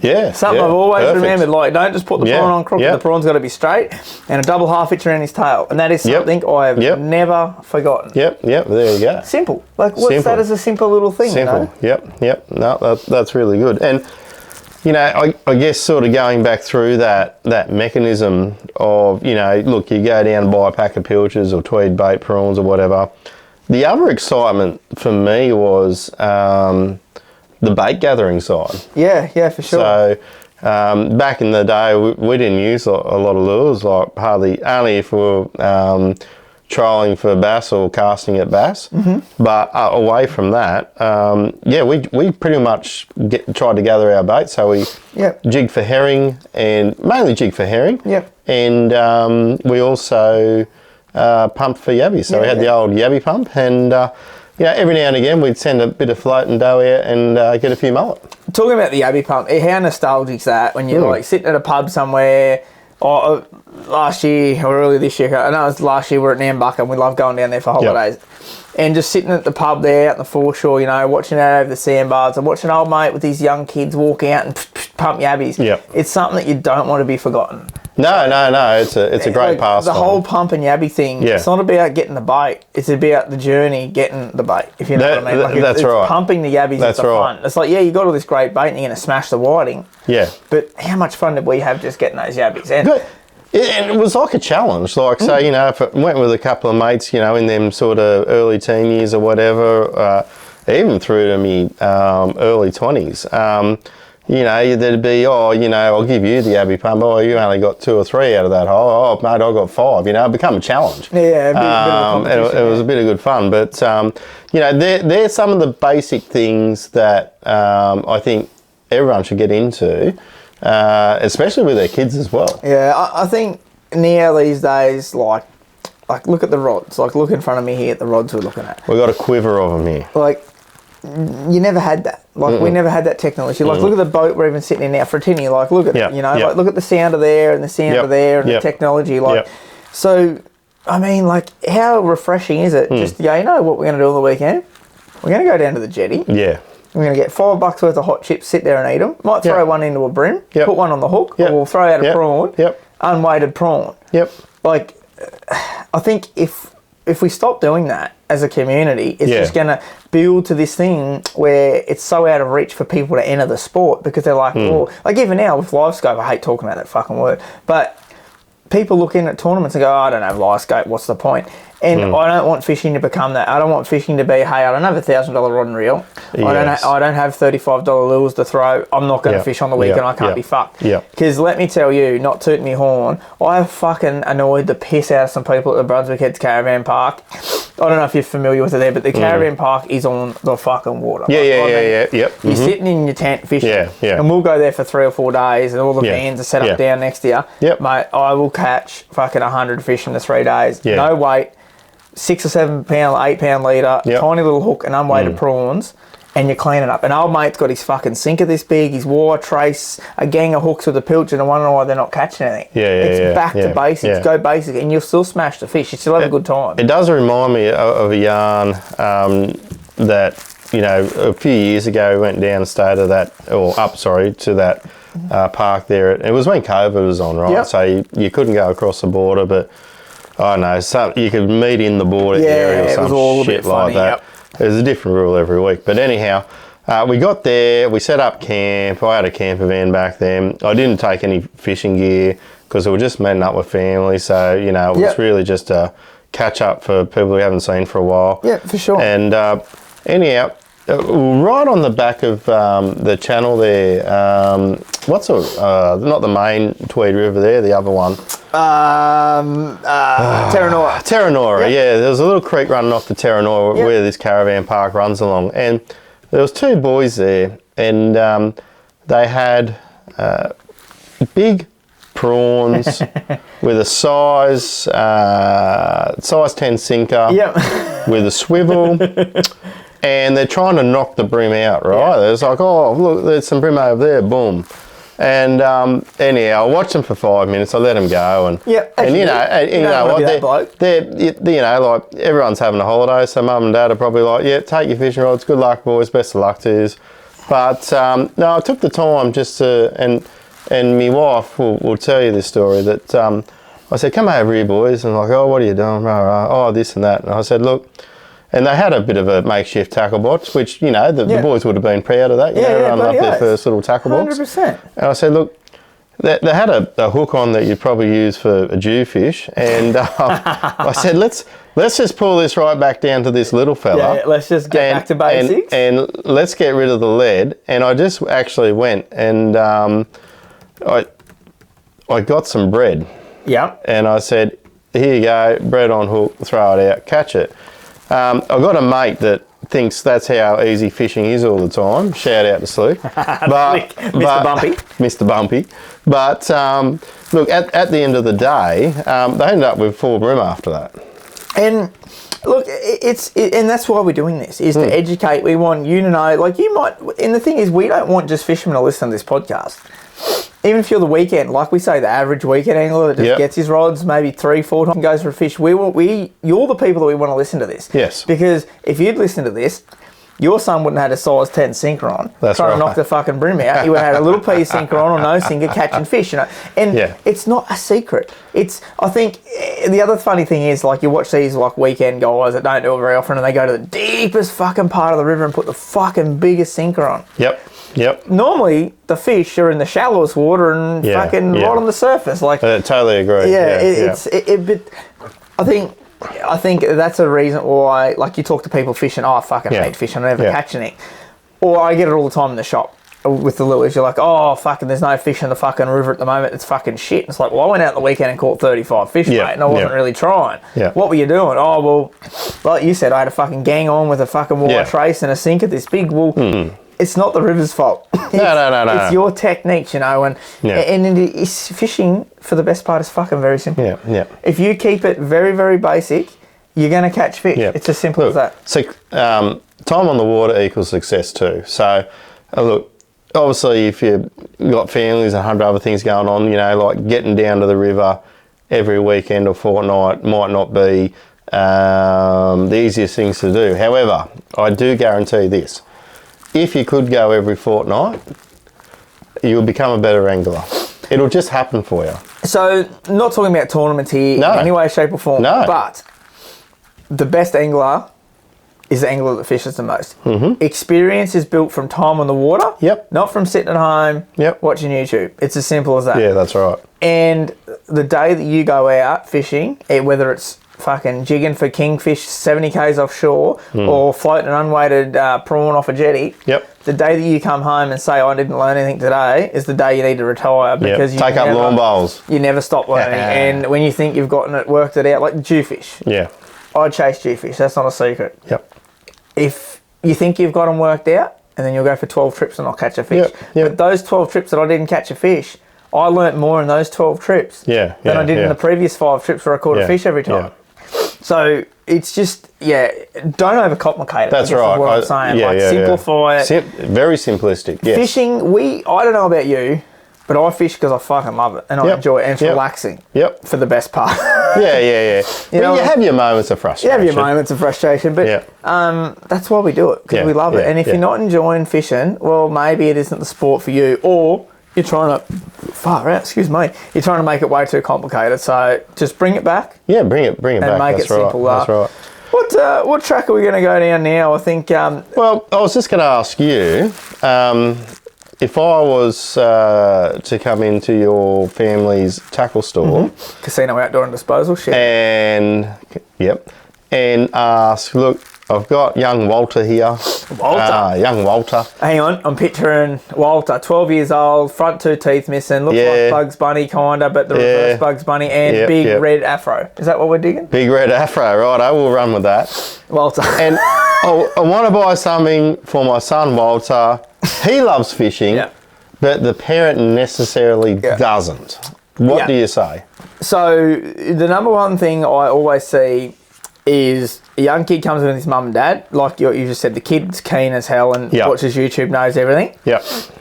Yeah.
Something I've always remembered, like, don't just put the prawn on crooked, the prawn's got to be straight, and a double half hitch around his tail. And that is something I have never forgotten.
Yep, there you go.
Simple. Like, what's that as a simple little thing,
Simple,
you know?
Yep. No, that's really good. And, you know, I guess sort of going back through that mechanism of, you know, look, you go down and buy a pack of pilchards or tweed bait prawns or whatever. The other excitement for me was the bait gathering side.
Yeah, for sure.
So back in the day, we didn't use a lot of lures, like hardly, only if we were trialling for bass or casting at bass. Mm-hmm. But away from that, we pretty much tried to gather our bait. So we jig for herring, and mainly jig for herring.
Yep.
And we also pumped for yabbies. So we had the old yabby pump, and you know, every now and again we'd send a bit of float and dough out and get a few mullet.
Talking about the yabby pump, how nostalgic's that when you're like sitting at a pub somewhere, or last year or early this year, I know it was last year, we were at Nambucca and we love going down there for holidays. And just sitting at the pub there out in the foreshore, you know, watching out over the sandbars and watching old mate with these young kids walk out and pump yabbies.
Yep.
It's something that you don't want to be forgotten.
No, it's a great pastime.
The whole pump and yabby thing, it's not about getting the bait, it's about the journey getting the bait, if you know what I mean. Like
that's
it's
right.
Pumping the yabbies is the fun. It's like, you got all this great bait and you're going to smash the whiting. Yeah. But how much fun did we have just getting those yabbies? And
it was like a challenge. Like, say, you know, if I went with a couple of mates, you know, in them sort of early teen years or whatever, even through to me early 20s, you know, there'd be, oh, you know, I'll give you the Abbey pump. Oh, you only got 2 or 3 out of that hole. Oh, mate, I got 5. You know, it become a challenge.
Yeah, a bit of a competition,
it was a bit of good fun. But, you know, they're some of the basic things that I think everyone should get into, especially with their kids as well.
Yeah, I think now these days, like look at the rods. Like, look in front of me here at the rods we're looking at.
We've got a quiver of them here.
Like, you never had that. Like, we never had that technology. Like, look at the boat we're even sitting in now for a tinny. Like, look at it, you know, like, look at the sounder there and the sounder there and the technology. Like, so, I mean, like, how refreshing is it? Just, you know what we're going to do on the weekend? We're going to go down to the jetty.
Yeah.
We're going to get $5 worth of hot chips, sit there and eat them. Might throw one into a brim, put one on the hook, or we'll throw out a prawn, unweighted prawn. Like, I think if we stop doing that as a community, it's just going to build to this thing where it's so out of reach for people to enter the sport because they're like, oh, like even now with LiveScope, I hate talking about that fucking word, but people look in at tournaments and go, oh, I don't have LiveScope, what's the point? And I don't want fishing to become that. I don't want fishing to be, hey, I don't have $1,000 rod and reel. I don't have $35 lures to throw. I'm not going to fish on the weekend. I can't be fucked. Because let me tell you, not tooting me horn, I have fucking annoyed the piss out of some people at the Brunswick Heads Caravan Park. I don't know if you're familiar with it there, but the caravan park is on the fucking water.
You're
You're sitting in your tent fishing, and we'll go there for 3 or 4 days, and all the vans are set up down next to you. Mate, I will catch fucking 100 fish in the 3 days. No weight, 6 or 7 pound, 8 pound leader, tiny little hook and unweighted prawns, and you're cleaning up. And old mate's got his fucking sinker this big, his wire trace, a gang of hooks with a pilch, and I wonder why they're not catching anything. It's back to basics. Go basic, and you'll still smash the fish. You still have a good time.
It does remind me of a yarn that, you know, a few years ago we went down and stayed at that, to that park there. It was when COVID was on, right? So you couldn't go across the border, but I know, you could meet in the border area or some shit like that. There's a different rule every week. But anyhow, we got there, we set up camp. I had a camper van back then. I didn't take any fishing gear because we were just meeting up with family. So, you know, it was really just a catch up for people we haven't seen for a while.
Yeah, for sure.
And anyhow, right on the back of the channel there, not the main Tweed River there, the other one.
Terranora.
Terranora, there was a little creek running off the Terranora where this caravan park runs along, and there was 2 boys there, and they had big prawns with a size 10 sinker with a swivel. And they're trying to knock the brim out, right? It's like, oh, look, there's some brim over there, boom. And anyhow, I watched them for 5 minutes. I let them go, and you know what? They're you know, like everyone's having a holiday, so mum and dad are probably like, take your fishing rods. Good luck, boys. Best of luck to you. But no, I took the time just to, and my wife will tell you this story that I said, come over here, boys, and like, oh, what are you doing? Oh, this and that. And I said, look. And they had a bit of a makeshift tackle box, which, you know, the boys would have been proud of that, you know, running up their first little tackle box.
100%.
And I said, look, they had a hook on that you'd probably use for a jewfish. And I said, let's just pull this right back down to this little fella.
Yeah, let's just get back to basics.
And let's get rid of the lead. And I just actually went and I got some bread.
Yeah.
And I said, here you go, bread on hook, throw it out, catch it. I've got a mate that thinks that's how easy fishing is all the time. Shout out to Slew.
Mr. Bumpy.
Mr. Bumpy. But look, at the end of the day, they ended up with 4 brim after that.
And look, and that's why we're doing this, is to educate. We want you to know, like you might, and the thing is, we don't want just fishermen to listen to this podcast. Even if you're the weekend, like we say, the average weekend angler that just gets his rods maybe 3-4 times and goes for a fish, you're the people that we want to listen to this.
Yes.
Because if you'd listen to this, your son wouldn't have had a size 10 sinker on, trying to knock the fucking brim out. He would have had a little P sinker on or no sinker catching fish, you know. And it's not a secret. I think the other funny thing is, like, you watch these like weekend guys that don't do it very often, and they go to the deepest fucking part of the river and put the fucking biggest sinker on.
Yep.
Normally, the fish are in the shallowest water and fucking right on the surface. Like,
totally agree.
But I think that's a reason why, like, you talk to people fishing, oh, I fucking hate fishing, I never catch anything. Or I get it all the time in the shop. with the lures, you're like, oh, fucking, there's no fish in the fucking river at the moment. It's fucking shit. And it's like, well, I went out the weekend and caught 35 fish, mate, and I wasn't really trying.
Yeah.
What were you doing? Oh, well, like you said, I had a fucking gang on with a fucking wire trace and a sinker this big. Well, it's not the river's fault.
No.
It's your techniques, you know, and it's fishing, for the best part, is fucking very simple.
Yeah.
If you keep it very, very basic, you're going to catch fish.
Yeah.
It's as simple as that.
So, time on the water equals success too. So, look, obviously, if you've got families and 100 other things going on, you know, like getting down to the river every weekend or fortnight might not be the easiest things to do. However, I do guarantee this. If you could go every fortnight, you'll become a better angler. It'll just happen for you.
So, not talking about tournaments here in any way, shape or form, but the best angler is the angler that fishes the most. Experience is built from time on the water, not from sitting at home watching YouTube. It's as simple as that.
Yeah, that's right.
And the day that you go out fishing, whether it's fucking jigging for kingfish 70 k's offshore or floating an unweighted prawn off a jetty, the day that you come home and say, I didn't learn anything today, is the day you need to retire, because you
take up lawn bowls.
You never stop learning. And when you think you've worked it out, like jewfish. I chase jewfish, that's not a secret. If you think you've got them worked out, and then you'll go for 12 trips and I'll catch a fish. But those 12 trips that I didn't catch a fish, I learnt more in those 12 trips than I did in the previous 5 trips where I caught a fish every time. So it's just, don't overcomplicate it.
That's right.
Is what I'm saying. Simplify it.
Very simplistic. Yes.
Fishing, I don't know about you, but I fish because I fucking love it and I enjoy it, and it's relaxing. For the best part. You
have your moments of frustration.
You have your moments of frustration, but that's why we do it, because we love it. And if you're not enjoying fishing, well, maybe it isn't the sport for you, or you're trying to you're trying to make it way too complicated. So just bring it back.
Bring it back.
And make it simple.
That's right.
What track are we going to go down now? I think.
Well, I was just going to ask you, if I was to come into your family's tackle store,
Casino Outdoor and Disposal,
and ask, look, I've got young Walter here. Young Walter.
Hang on, I'm picturing Walter, 12 years old, front 2 teeth missing, looks like Bugs Bunny kinda, but the reverse Bugs Bunny, and big red afro. Is that what we're digging?
Big red afro, right, I will run with that.
Walter.
And I want to buy something for my son Walter. He loves fishing, but the parent necessarily doesn't. What do you say?
So the number one thing I always see is a young kid comes in with his mum and dad, like you just said, the kid's keen as hell and watches YouTube, knows everything.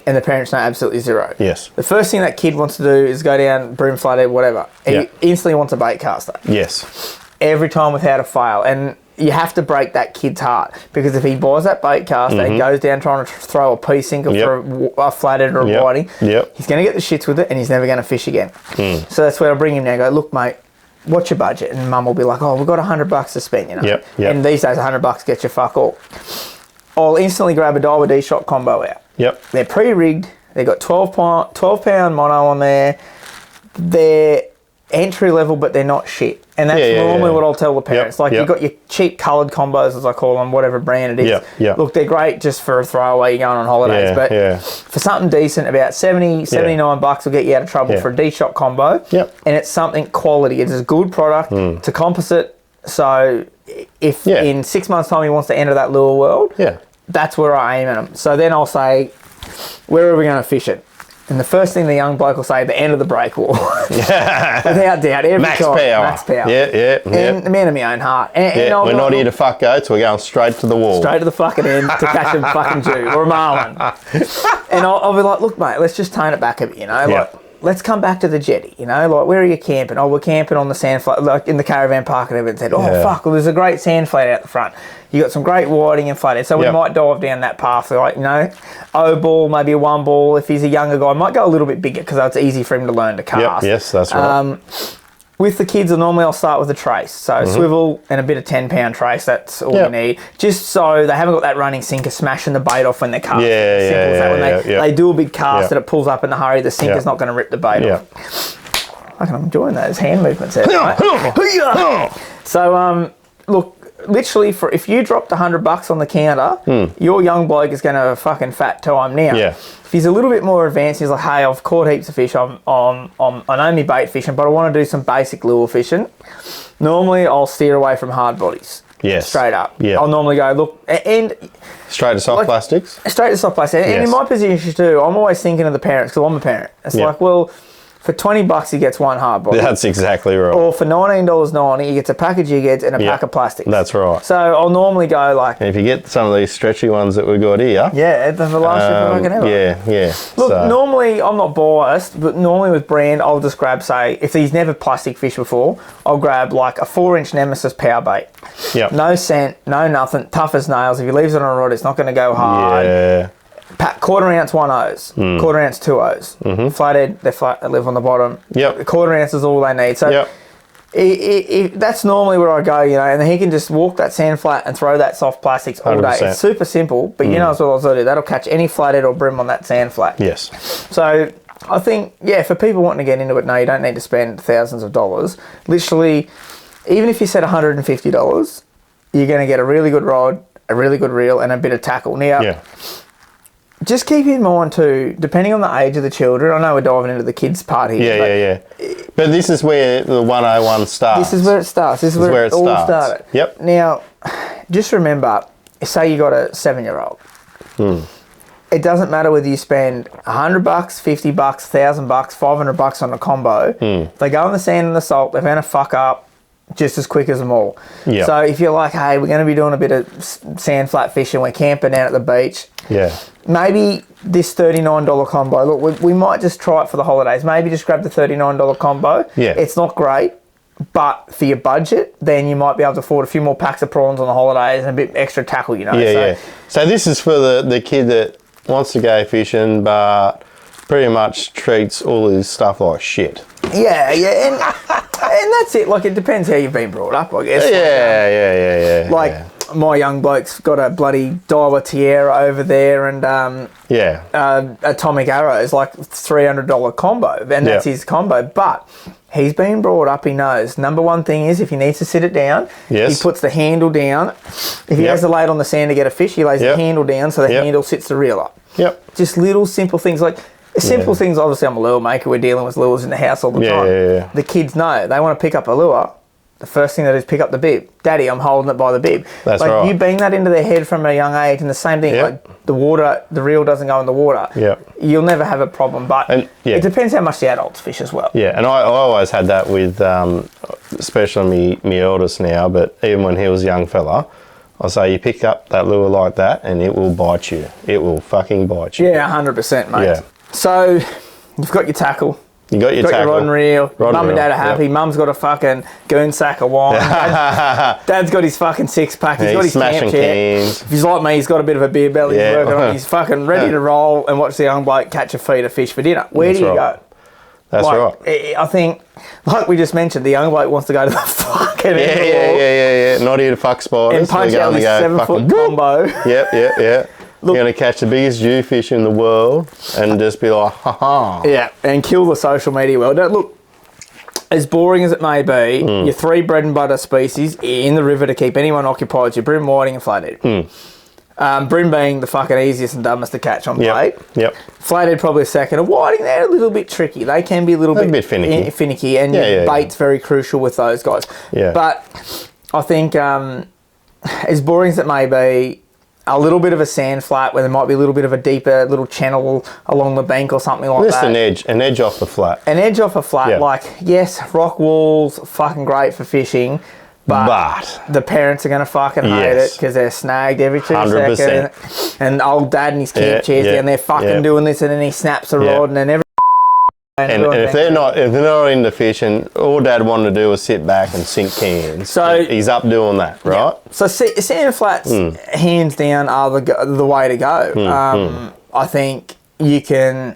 And the parents know absolutely zero.
Yes.
The first thing that kid wants to do is go down, broom flathead, whatever. He instantly wants a bait caster.
Yes.
Every time without a fail. And you have to break that kid's heart, because if he buys that bait caster and goes down trying to throw a pea sinker for a flathead or a whiting, he's going to get the shits with it and he's never going to fish again. So that's where I bring him now and go, look, mate, what's your budget? And mum will be like, oh, we've got $100 to spend, you know. And these days, $100 gets you fuck all. I'll instantly grab a Daiwa D-Shot combo out. They're pre-rigged. They've got 12 pound mono on there. They're entry level, but they're not shit. And that's normally what I'll tell the parents. You've got your cheap coloured combos, as I call them, whatever brand it is. Look, they're great just for a throwaway, you're going on holidays. But for something decent, about $79 will get you out of trouble for a D-Shot combo. And it's something quality. It's a good product to composite. So if in 6 months' time he wants to enter that lure world, that's where I aim at him. So then I'll say, where are we going to fish it? And the first thing the young bloke will say, the end of the break wall. Without doubt. Every
Max
time.
power.
Max power.
And
the man of my own heart. And
we're not here to fuck goats, we're going straight to the wall.
Straight to the fucking end to catch a fucking Jew or a marlin. And I'll be like, look, mate, let's just tone it back a bit, you know? Like, let's come back to the jetty, you know? Like, where are you camping? Oh, we're camping on the sand flat, like in the caravan park and everything. Said, fuck, well, there's a great sand flat out the front. You got some great whiting and flathead, so we might dive down that path. Like, you know, O-ball, maybe a 1 ball. If he's a younger guy, might go a little bit bigger because it's easy for him to learn to cast.
Yes, that's right.
With the kids, I'll start with a trace. So swivel and a bit of 10-pound trace, that's all you need. Just so they haven't got that running sinker smashing the bait off when they're casting. When they do a big cast and it pulls up in a hurry, the sinker's not going to rip the bait off. I'm enjoying those hand movements there. Right? So, look, literally, for if you dropped $100 on the counter, your young bloke is going to have a fucking fat time. Now,
Yeah.
if he's a little bit more advanced, he's like, hey, I've caught heaps of fish. I know me bait fishing, but I want to do some basic lure fishing. Normally, I'll steer away from hard bodies.
Yes.
Straight up.
Yeah.
I'll normally go, look, and
Straight to soft plastics?
straight to soft plastic. And
Yes.
in my position too, I'm always thinking of the parents because I'm a parent. It's
Yeah.
like, well, for $20 he gets one hard body.
That's exactly right.
Or for $19.90 he gets a pack of jig heads and a
Yeah.
pack of plastics.
That's right.
So I'll normally go like,
And if you get some of these stretchy ones that we've got here,
yeah, the last trip I can ever.
yeah.
Look,
So,
normally I'm not biased, but normally with brand, I'll just grab, say, if he's never plastic fished before, I'll grab like a 4-inch Nemesis power bait.
yep.
No scent, no nothing, tough as nails. If he leaves it on a rod, it's not going to go hard.
Yeah.
Quarter ounce 1/0s, quarter ounce 2/0s. Flathead, they live on the bottom.
Yep.
A quarter ounce is all they need. So
Yep.
that's normally where I go, you know, and then he can just walk that sand flat and throw that soft plastics all day.
100%.
It's super simple, but you know as well as I do, that'll catch any flathead or brim on that sand flat.
Yes.
So I think, yeah, for people wanting to get into it, no, you don't need to spend thousands of dollars. Literally, even if you set $150, you're going to get a really good rod, a really good reel, and a bit of tackle. Now,
Yeah.
just keep in mind too, depending on the age of the children, I know we're diving into the kids part here.
Yeah,
but
yeah. But this is where the 101 starts.
This is where it starts. This is where it all
starts.
started.
Yep.
Now, just remember, say you got a 7-year-old. It doesn't matter whether you spend $100, $50, $1,000, $500 on a combo. If they go in the sand and the salt, they're going to fuck up just as quick as them all.
Yep.
So if you're like, hey, we're going to be doing a bit of sand flat fishing, we're camping out at the beach,
Yeah.
maybe this $39 combo, look, we might just try it for the holidays. Maybe just grab the $39 combo.
Yeah.
It's not great, but for your budget, then you might be able to afford a few more packs of prawns on the holidays and a bit extra tackle, you know.
Yeah,
so,
yeah. So this is for the kid that wants to go fishing, but pretty much treats all his stuff like shit.
Yeah, and that's it. Like, it depends how you've been brought up, I guess.
Yeah.
Like, my young bloke's got a bloody Daiwa Tierra over there and Atomic Arrows, like $300 combo, and that's his combo. But he's been brought up, he knows. Number one thing is if he needs to sit it down, he puts the handle down. If he has to lay it on the sand to get a fish, he lays the handle down so the handle sits the reel up.
Yep.
Just little simple things like... Simple things, obviously I'm a lure maker, we're dealing with lures in the house all the time.
Yeah.
The kids know, they want to pick up a lure, the first thing they do is pick up the bib. Daddy, I'm holding it by the bib.
That's
like,
right.
you bang that into their head from a young age, and the same thing, like the water, the reel doesn't go in the water. You'll never have a problem, but it depends how much the adults fish as well.
Yeah, and I always had that with, especially me eldest now, but even when he was a young fella, I say you pick up that lure like that and it will bite you. It will fucking bite you.
Yeah, 100%, mate.
Yeah.
So, you've got your tackle.
You got your
Got
tackle.
your rod and reel. Mum and dad are happy. Mum's got a fucking goon sack of wine. Dad's got his fucking 6-pack. He's got his camp chair.
cans.
If he's like me, he's got a bit of a beer belly. He's working on. He's fucking ready to roll and watch the young bloke catch a feed of fish for dinner. Where do you go?
That's
like,
right.
I think, like we just mentioned, the young bloke wants to go to the fucking end of the wall
Yeah. Not here to fuck spiders.
and punch out this 7-foot combo.
Yep. You're going to catch the biggest jewfish in the world and just be like, ha ha.
Yeah, and kill the social media world. Now, look, as boring as it may be, your 3 bread and butter species in the river to keep anyone occupied is your brim, whiting and flathead. Brim being the fucking easiest and dumbest to catch on bait.
Yep.
Flathead probably a second. And whiting, they're a little bit tricky. They can be a little bit finicky, and bait's very crucial with those guys.
Yeah.
But I think as boring as it may be, a little bit of a sand flat where there might be a little bit of a deeper little channel along the bank or something like
Just
that.
an edge off the flat.
An edge off a flat, like, yes, rock walls, fucking great for fishing, but the parents are going to fucking hate it because they're snagged every 2
100%.
seconds. And old dad and his camp chairs down there fucking doing this, and then he snaps a rod, and then every...
And if they're not into fishing, all Dad wanted to do was sit back and sink cans. So he's up doing that, right?
Yeah. So sand flats, hands down, are the way to go. I think you can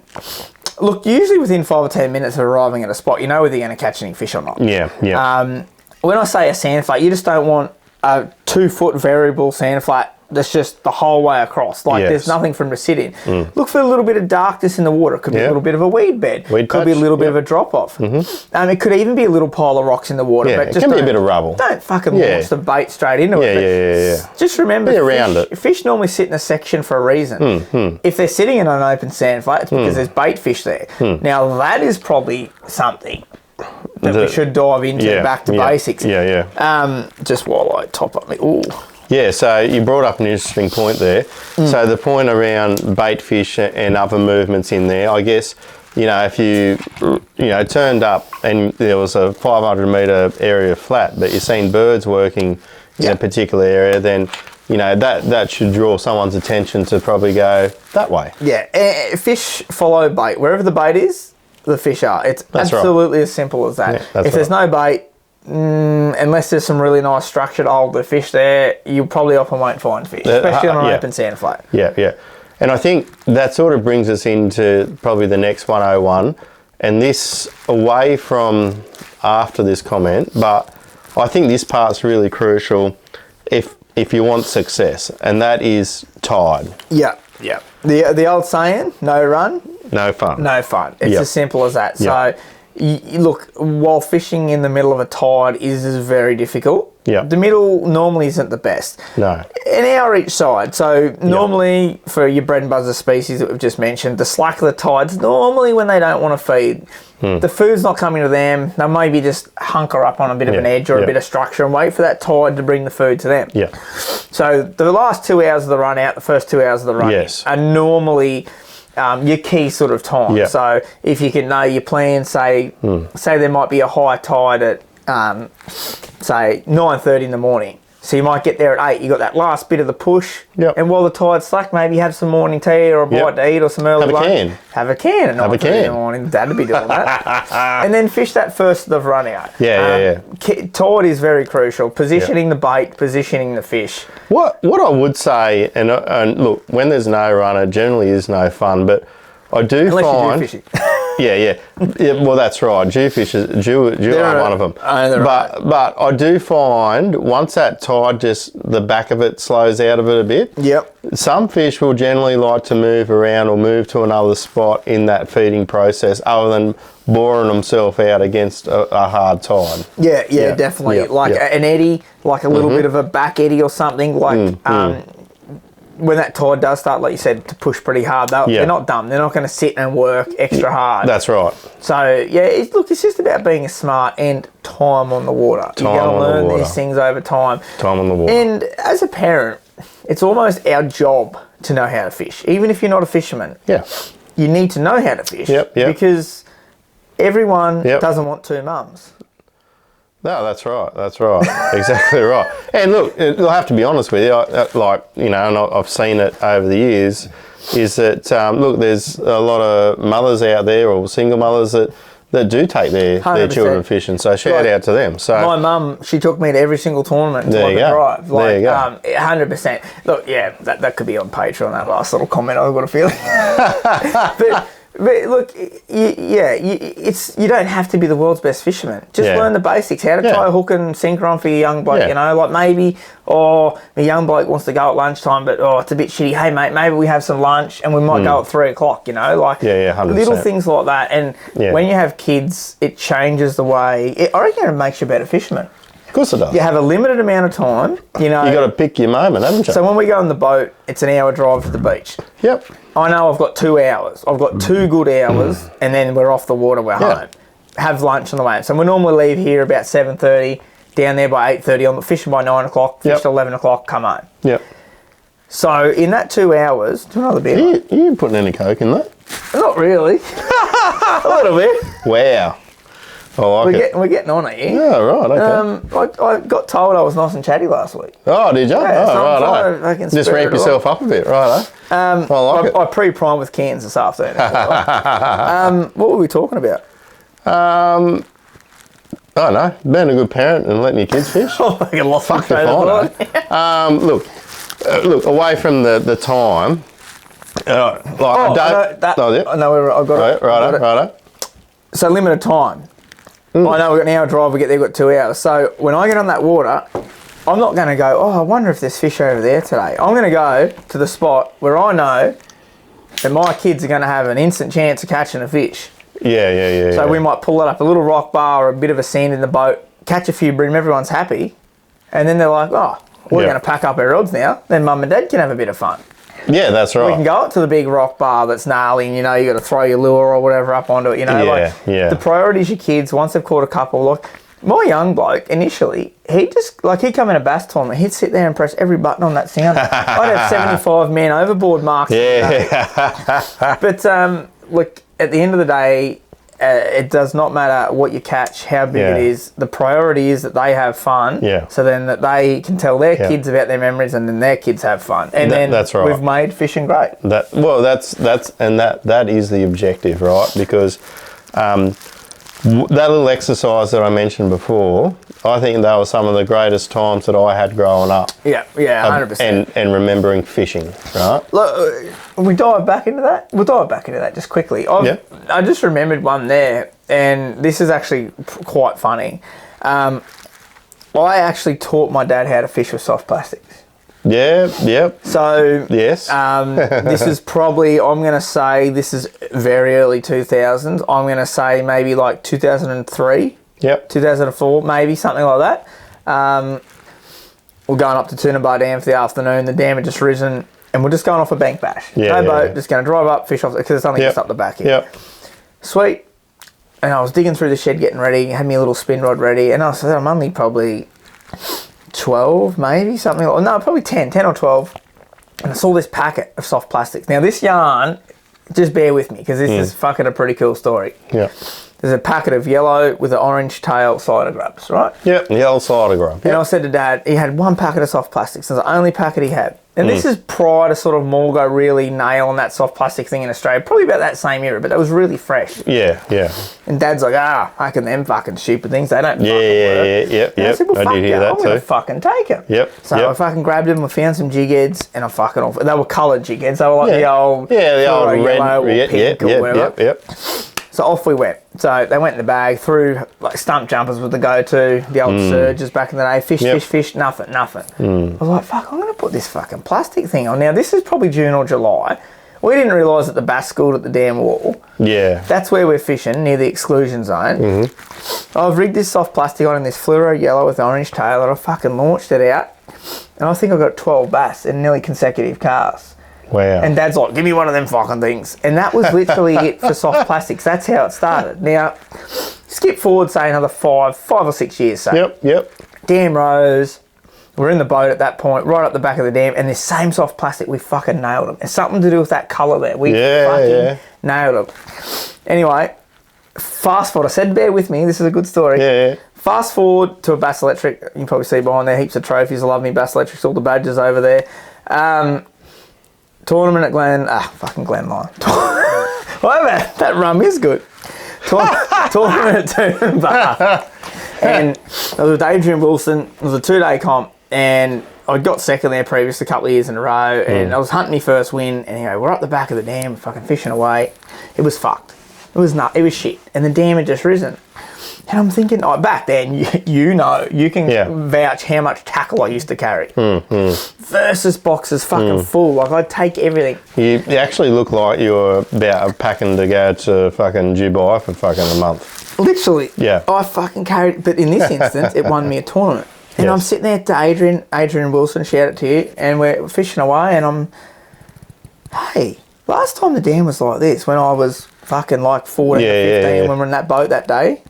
look usually within 5 or 10 minutes of arriving at a spot. You know whether you're going to catch any fish or not.
Yeah.
When I say a sand flat, you just don't want a 2-foot variable sand flat that's just the whole way across. Like
Yes.
there's nothing for them to sit in. Look for a little bit of darkness in the water. It could be a
Yeah.
little bit of a weed bed.
Weed
could be a
patch,
little bit
yep.
of a drop off. It could even be a little pile of rocks in the water.
Yeah,
but
it
just
can be a
don't-
bit of rubble.
Don't fucking
Yeah.
launch the bait straight into
Yeah,
it.
yeah.
Just remember,
Be around it.
fish normally sit in a section for a reason. If they're sitting in an open sand flat, it's because there's bait fish there. Now that is probably something that we should dive into back to basics.
Yeah.
Just while I top up me. Ooh.
Yeah, so you brought up an interesting point there. So the point around bait fish and other movements in there, I guess, if you turned up and there was a 500 metre area flat, but you're seeing birds working in a particular area, then, that should draw someone's attention to probably go that way.
Yeah, fish follow bait. Wherever the bait is, the fish are. It's
That's
absolutely as simple as that.
Yeah, that's
if there's no bait, unless there's some really nice structured older fish there, you probably often won't find fish, especially on an open sand flat.
Yeah. And I think that sort of brings us into probably the next 101, and this away from after this comment, but I think this part's really crucial if you want success, and that is tide.
Yeah. The old saying, no run,
No fun.
no fun. It's
Yep.
as simple as that.
Yep.
So, look, while fishing in the middle of a tide is very difficult,
Yep.
the middle normally isn't the best.
No.
An hour each side. So normally for your bread and butter species that we've just mentioned, the slack of the tides, normally when they don't want to feed, the food's not coming to them. They'll maybe just hunker up on a bit of an edge or a bit of structure and wait for that tide to bring the food to them.
Yeah.
So the last 2 hours of the run out, the first 2 hours of the run
Yes.
are normally your key sort of time.
Yeah.
So if you can know your plan, say there might be a high tide at say 9:30 in the morning. So you might get there at 8. You got that last bit of the push,
Yep.
and while the tide's slack, maybe have some morning tea or a bite to eat or some early
Have a
lunch.
can.
Have a can at 9:30 in the morning. Dad'd be doing that. And then fish that first of run out.
Yeah.
Tide is very crucial. Positioning the bait, positioning the fish.
What I would say, and look, when there's no runner, generally is no fun, but I do
Unless
find...
you do fishing.
Yeah, well, that's right. Jew are one of them.
they're
But I do find once that tide the back of it slows out of it a bit,
Yep.
some fish will generally like to move around or move to another spot in that feeding process other than boring themselves out against a hard tide.
Yeah, definitely. An eddy, like a little bit of a back eddy or something. Like when that tide does start, like you said, to push pretty hard, they're not dumb. They're not going to sit and work extra hard.
That's right.
So yeah, it's just about being smart and time on the water. You got to learn these things over time.
Time on the water.
And as a parent, it's almost our job to know how to fish, even if you're not a fisherman.
Yeah.
You need to know how to fish.
Yep.
Because everyone doesn't want two mums.
No, that's right. Exactly right. And look, I'll have to be honest with you, and I've seen it over the years, is that, look, there's a lot of mothers out there or single mothers that do take their
100%.
children fishing. So shout out to them. So
My mum, she took me to every single tournament until I could drive.
There you go.
100%. Look, yeah, that could be on Patreon, that last little comment, I've got a feeling. But look, you don't have to be the world's best fisherman. Just learn the basics. How to tie a hook and sinker on for your young bloke, like maybe, the young bloke wants to go at lunchtime, but it's a bit shitty. Hey mate, maybe we have some lunch and we might go at 3 o'clock,
100%.
Little things like that. And when you have kids, it changes the way, I reckon it makes you a better fisherman.
of course it does.
You have a limited amount of time,
You got to pick your moment, haven't you?
So when we go on the boat, it's an hour drive to the beach.
Yep.
I know I've got 2 hours. I've got 2 good hours, and then we're off the water, we're home. Have lunch on the way. So we normally leave here about 7:30, down there by 8:30, on the fishing by 9 o'clock, fish till 11 o'clock, come home.
Yep.
So in that 2 hours, do another beer.
You putting any Coke in that?
Not really. A little bit.
Wow. I like it.
We're getting on it, yeah?
Yeah, right, okay.
I got told I was nice and chatty last week.
Oh, did you?
Yeah, so I'm
right.
trying to fucking
Just
spirit
ramp
it
yourself up a bit, right? I like it.
I pre-primed with cans this afternoon. What were we talking about?
I don't know. Being a good parent and letting your kids fish.
I fucking lost my
Fuck
train
if
of
I
thought.
know. Look, away from the time. I don't.
I know I've got it.
Righto.
So limited time. I know we've got an hour drive, we get there, we've got 2 hours. So when I get on that water, I'm not going to go, oh, I wonder if there's fish over there today. I'm going to go to the spot where I know that my kids are going to have an instant chance of catching a fish.
Yeah.
So we might pull it up a little rock bar or a bit of a sand in the boat, catch a few bream, everyone's happy. And then they're like, oh, we're going to pack up our rods now. Then mum and dad can have a bit of fun.
Yeah, that's right.
We can go up to the big rock bar that's gnarly and, you know, you got to throw your lure or whatever up onto it, you know. The priority is your kids. Once they've caught a couple, like my young bloke initially, he'd come in a bass tournament, he'd sit there and press every button on that sounder. I'd have 75 man overboard marks.
Yeah.
But look, at the end of the day, it does not matter what you catch, how big it is. The priority is that they have fun.
Yeah.
So then that they can tell their kids about their memories, and then their kids have fun. And then
that's right.
We've made fishing great.
That is the objective, right? Because that little exercise that I mentioned before, I think that was some of the greatest times that I had growing up.
Yeah, 100%.
And remembering fishing, right?
Look, we dive back into that. We'll dive back into that just quickly. I just remembered one there, and this is actually quite funny. I actually taught my dad how to fish with soft plastics.
Yeah.
So
yes,
this is probably, I'm going to say this is very early 2000s. I'm going to say maybe like 2003.
Yep.
2004, maybe something like that. We're going up to Toonabar Dam for the afternoon. The dam had just risen, and we're just going off a bank bash. No boat, just going to drive up, fish off because it's only just up the back here.
Yep.
Sweet. And I was digging through the shed, getting ready. Had me a little spin rod ready, and I said, I'm only probably 12, maybe something like, no, probably 10 or 12. And I saw this packet of soft plastics. Now this yarn, just bear with me because this is fucking a pretty cool story.
Yeah.
There's a packet of yellow with an orange tail cider grubs, right?
Yep, yellow cider grub.
And I said to Dad, he had one packet of soft plastics. It was the only packet he had. And this is prior to sort of Morgo really nailing that soft plastic thing in Australia. Probably about that same era, but that was really fresh.
Yeah.
And Dad's like, fucking them fucking stupid things. They don't fucking work.
Yep.
I said, well,
I did hear that
I'm
too.
going to fucking take them.
Yep.
So I fucking grabbed them, I found some jig heads, and I fucking off. They were coloured jig heads. They were like the old...
Yeah, the old red,
yellow or pink or whatever.
Yep.
So off we went. So they went in the bag, threw like stump jumpers with the go-to, the old surges back in the day. Fish, nothing. I was like, fuck, I'm going to put this fucking plastic thing on. Now, this is probably June or July. We didn't realise that the bass schooled at the dam wall. Yeah. That's where we're fishing, near the exclusion zone. I've rigged this soft plastic on in this fluoro yellow with orange tail, and I fucking launched it out. And I think I got 12 bass in nearly consecutive casts.
Wow.
And Dad's like, give me one of them fucking things. And that was literally it for soft plastics. That's how it started. Now, skip forward, say, another 5 or 6 years, say.
Yep.
Dam rose. We're in the boat at that point, right up the back of the dam, and this same soft plastic, we fucking nailed them. It's something to do with that colour there. We fucking nailed them. Anyway, fast forward. I said, bear with me. This is a good story.
Yeah.
Fast forward to a Bass Electric. You can probably see behind there heaps of trophies. I love me Bass Electrics, all the badges over there. Tournament at Glen Lyon. Whatever, that rum is good. Tournament at Toonabar. And it was with Adrian Wilson. It was a 2-day comp, and I got second there previous a couple of years in a row, and I was hunting my first win. And anyway, we're up the back of the dam, fucking fishing away. It was fucked. It was shit, and the dam had just risen. And I'm thinking, back then, you can vouch how much tackle I used to carry. Versus boxes fucking full. Like, I'd take everything.
You actually look like you were about packing to go to fucking Dubai for fucking a month.
Literally.
Yeah.
I fucking carried, but in this instance, it won me a tournament. And I'm sitting there to Adrian Wilson, shout out to you, and we're fishing away, and I'm, hey, last time the dam was like this, when I was fucking like 14 or 15, when we were in that boat that day,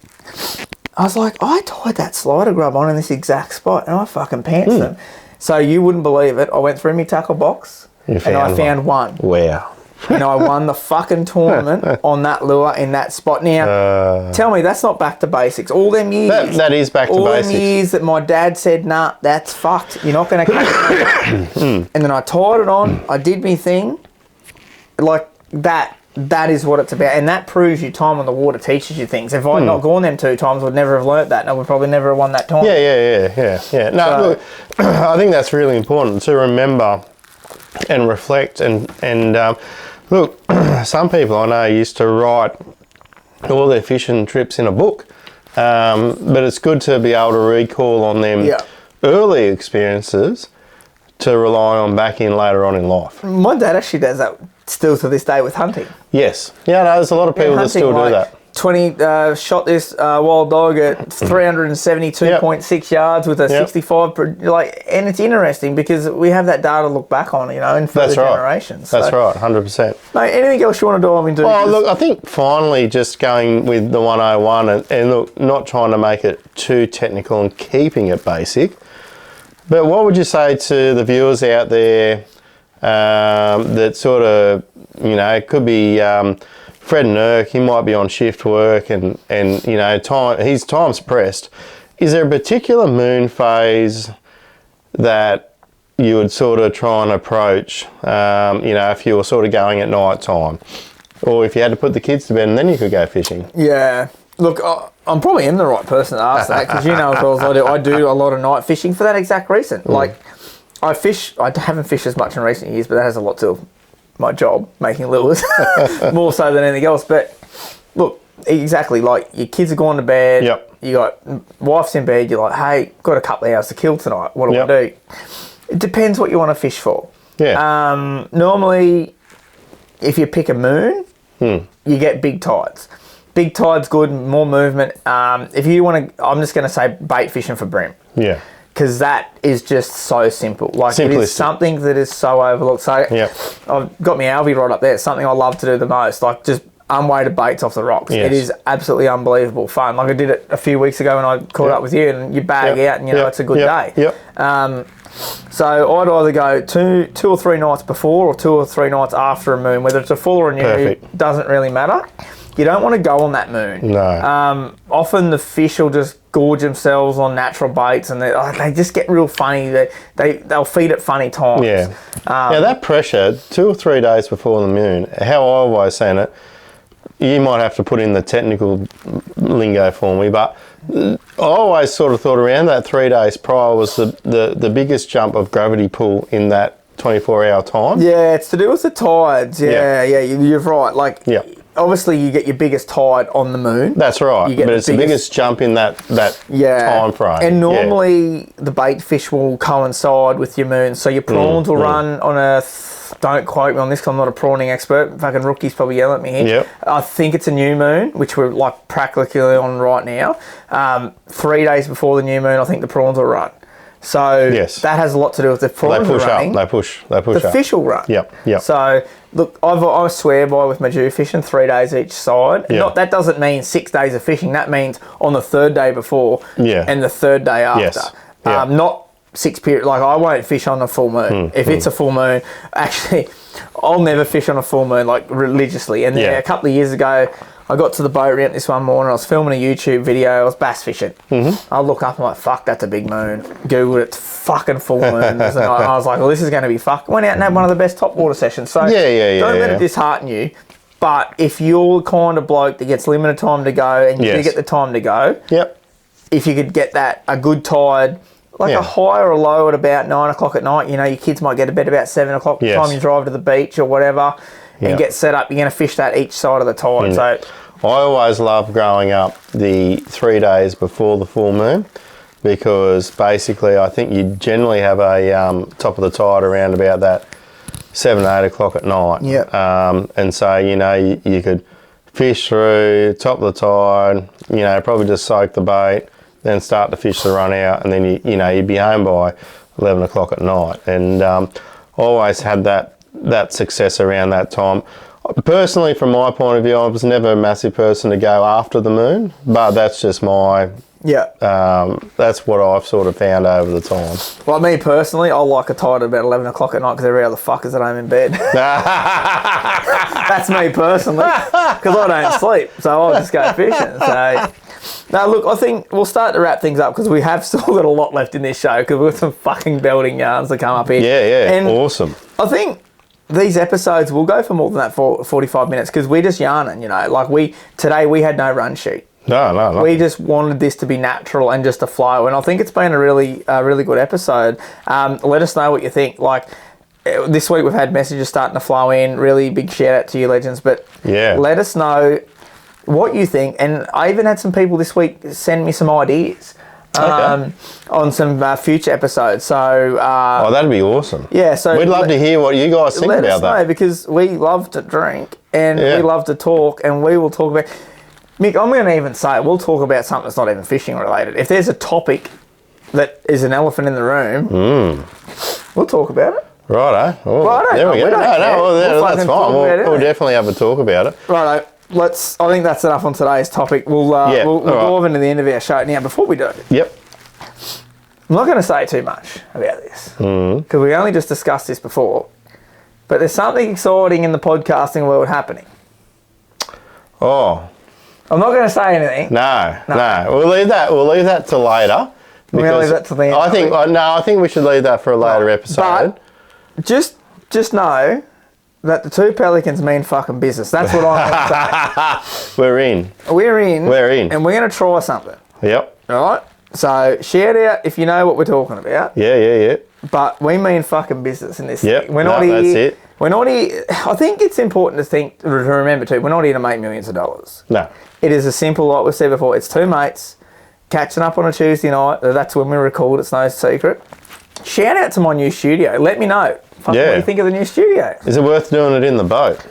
I was like, I tied that slider grub on in this exact spot, and I fucking pants them. So you wouldn't believe it. I went through my tackle box, and I found one.
Wow.
And I won the fucking tournament on that lure in that spot. Now, tell me, that's not back to basics. All them years.
That is back to basics.
All them years that my dad said, nah, that's fucked. You're not going to catch it. And then I tied it on. I did me thing. Like that. That is what it's about, and that proves you time on the water teaches you things. If I'd not gone them 2 times, I'd never have learnt that, and I would probably never have won that tournament.
Yeah. No, look, I think that's really important to remember and reflect. And look, some people I know used to write all their fishing trips in a book, but it's good to be able to recall on them early experiences to rely on back in later on in life.
My dad actually does that still to this day with hunting.
Yes. Yeah, no, there's a lot of people that still do that.
20 shot this wild dog at 372.6 yards with a 65 and it's interesting because we have that data to look back on, in further generations.
That's right, 100%.
Mate, anything else you want to dive into?
Oh, look, I think finally just going with the 101 and look, not trying to make it too technical and keeping it basic. But what would you say to the viewers out there that sort of, it could be Fred and Irk, he might be on shift work and his time's pressed. Is there a particular moon phase that you would sort of try and approach, if you were sort of going at night time? Or if you had to put the kids to bed and then you could go fishing?
Yeah. Look, I'm probably am the right person to ask that because as well as I do a lot of night fishing for that exact reason. Like, I haven't fished as much in recent years, but that has a lot to do with my job, making lures, more so than anything else. But look, exactly, like your kids are going to bed, you got wife's in bed, you're like, hey, got a couple of hours to kill tonight, what do I do? It depends what you want to fish for. Yeah. Normally, if you pick a moon, you get big tides. Big tide's good, more movement. If you want to, I'm just going to say bait fishing for bream. Yeah. Because that is just so simple. Like, it is something that is so overlooked. So I've got my Alvy rod up there. It's something I love to do the most. Like, just unweighted baits off the rocks. Yes. It is absolutely unbelievable fun. Like, I did it a few weeks ago when I caught up with you, and you bag out and, it's a good day. So I'd either go two or three nights before or 2 or 3 nights after a moon. Whether it's a full or a new, doesn't really matter. You don't want to go on that moon. No. Often the fish will just gorge themselves on natural baits, and they just get real funny. They'll feed at funny times. Yeah.
That pressure 2 or 3 days before the moon. How I always seen it, you might have to put in the technical lingo for me, but I always sort of thought around that 3 days prior was the biggest jump of gravity pull in that 24-hour time.
Yeah, it's to do with the tides. Yeah, you're right. Like. Yeah. Obviously, you get your biggest tide on the moon.
That's right, but it's the biggest jump in that time frame.
And normally, the bait fish will coincide with your moon. So your prawns will run on a... Don't quote me on this because I'm not a prawning expert. Fucking rookies probably yell at me here. Yep. I think it's a new moon, which we're like practically on right now. 3 days before the new moon, I think the prawns will run. So that has a lot to do with the prawns running.
They push up.
The fish will run.
Yep.
So... Look, I swear by with my Jew fishing 3 days each side. Yep. That doesn't mean 6 days of fishing. That means on the third day before and the third day after. Yes. Not 6 periods. Like, I won't fish on a full moon. If it's a full moon, actually, I'll never fish on a full moon, like, religiously. And then a couple of years ago, I got to the boat ramp this one morning. I was filming a YouTube video. I was bass fishing. I look up and I'm like, fuck, that's a big moon. Googled it. It's fucking full moon. And I was like, well, this is going to be fuck. Went out and had one of the best topwater sessions. So don't let it dishearten you. But if you're the kind of bloke that gets limited time to go and you do get the time to go, if you could get a good tide, like a high or a low at about 9 o'clock at night, your kids might get to bed about 7 o'clock by the time you drive to the beach or whatever. And get set up, you're going to fish that each side of the tide. So
I always love growing up the 3 days before the full moon because basically I think you generally have a top of the tide around about that 7, 8 o'clock at night. And so, you could fish through, top of the tide, probably just soak the bait, then start to fish the run out, and then, you'd be home by 11 o'clock at night. And always had that success around that time. Personally, from my point of view, I was never a massive person to go after the moon, but that's just my... that's what I've sort of found over the time.
Well, me personally, I like a tide at about 11 o'clock at night because every other fucker's at home in bed. That's me personally, because I don't sleep, so I'll just go fishing. So, now look, I think we'll start to wrap things up because we have still got a lot left in this show because we've got some fucking belting yarns to come up here.
And awesome.
I think these episodes will go for more than that 45 minutes because we're just yarning, Like today we had no run sheet.
No.
We just wanted this to be natural and just a flow, and I think it's been a really good episode. Let us know what you think. Like this week we've had messages starting to flow in. Really big shout out to you, legends. But let us know what you think. And I even had some people this week send me some ideas. on some future episodes. So
that'd be awesome.
yeah, so
We'd love to hear what you guys think
let
about
us know
that.
because we love to drink and
Yeah.
we love to talk, and we will talk about. Mick, I'm going to even say we'll talk about something that's not even fishing related. If there's a topic that is an elephant in the room, we'll talk about it.
Righto. Oh,
Righto.
there we
We
go.
don't care.
Well,
We'll
that's
fucking
fine.
talk about it,
We'll
innit?
definitely have a talk about it.
Righto. I think that's enough on today's topic. We'll
Yeah,
we'll
all right.
go over into the end of our show. Now, before we do,
Yep.
I'm not going to say too much about this because we only just discussed this before. But there's something exciting in the podcasting world happening.
Oh,
I'm not going to say anything.
no. We'll leave that to later.
We're going to leave that to the end.
I think we should leave that for a later episode.
But just know that the two pelicans mean fucking business. That's what I'm going to say.
We're in.
We're in.
And
we're going to try something.
Yep.
All right? So shout out if you know what we're talking about.
Yeah.
But we mean fucking business in this
Yep.
thing. We're not here.
That's it.
We're not here. I think it's important to remember too, we're not here to make millions of dollars.
No.
It is a simple, like we said before, it's two mates catching up on a Tuesday night. That's when we record, it's no secret. Shout out to my new studio. Let me know. What do you think of the new studio?
Is it worth doing it in the boat?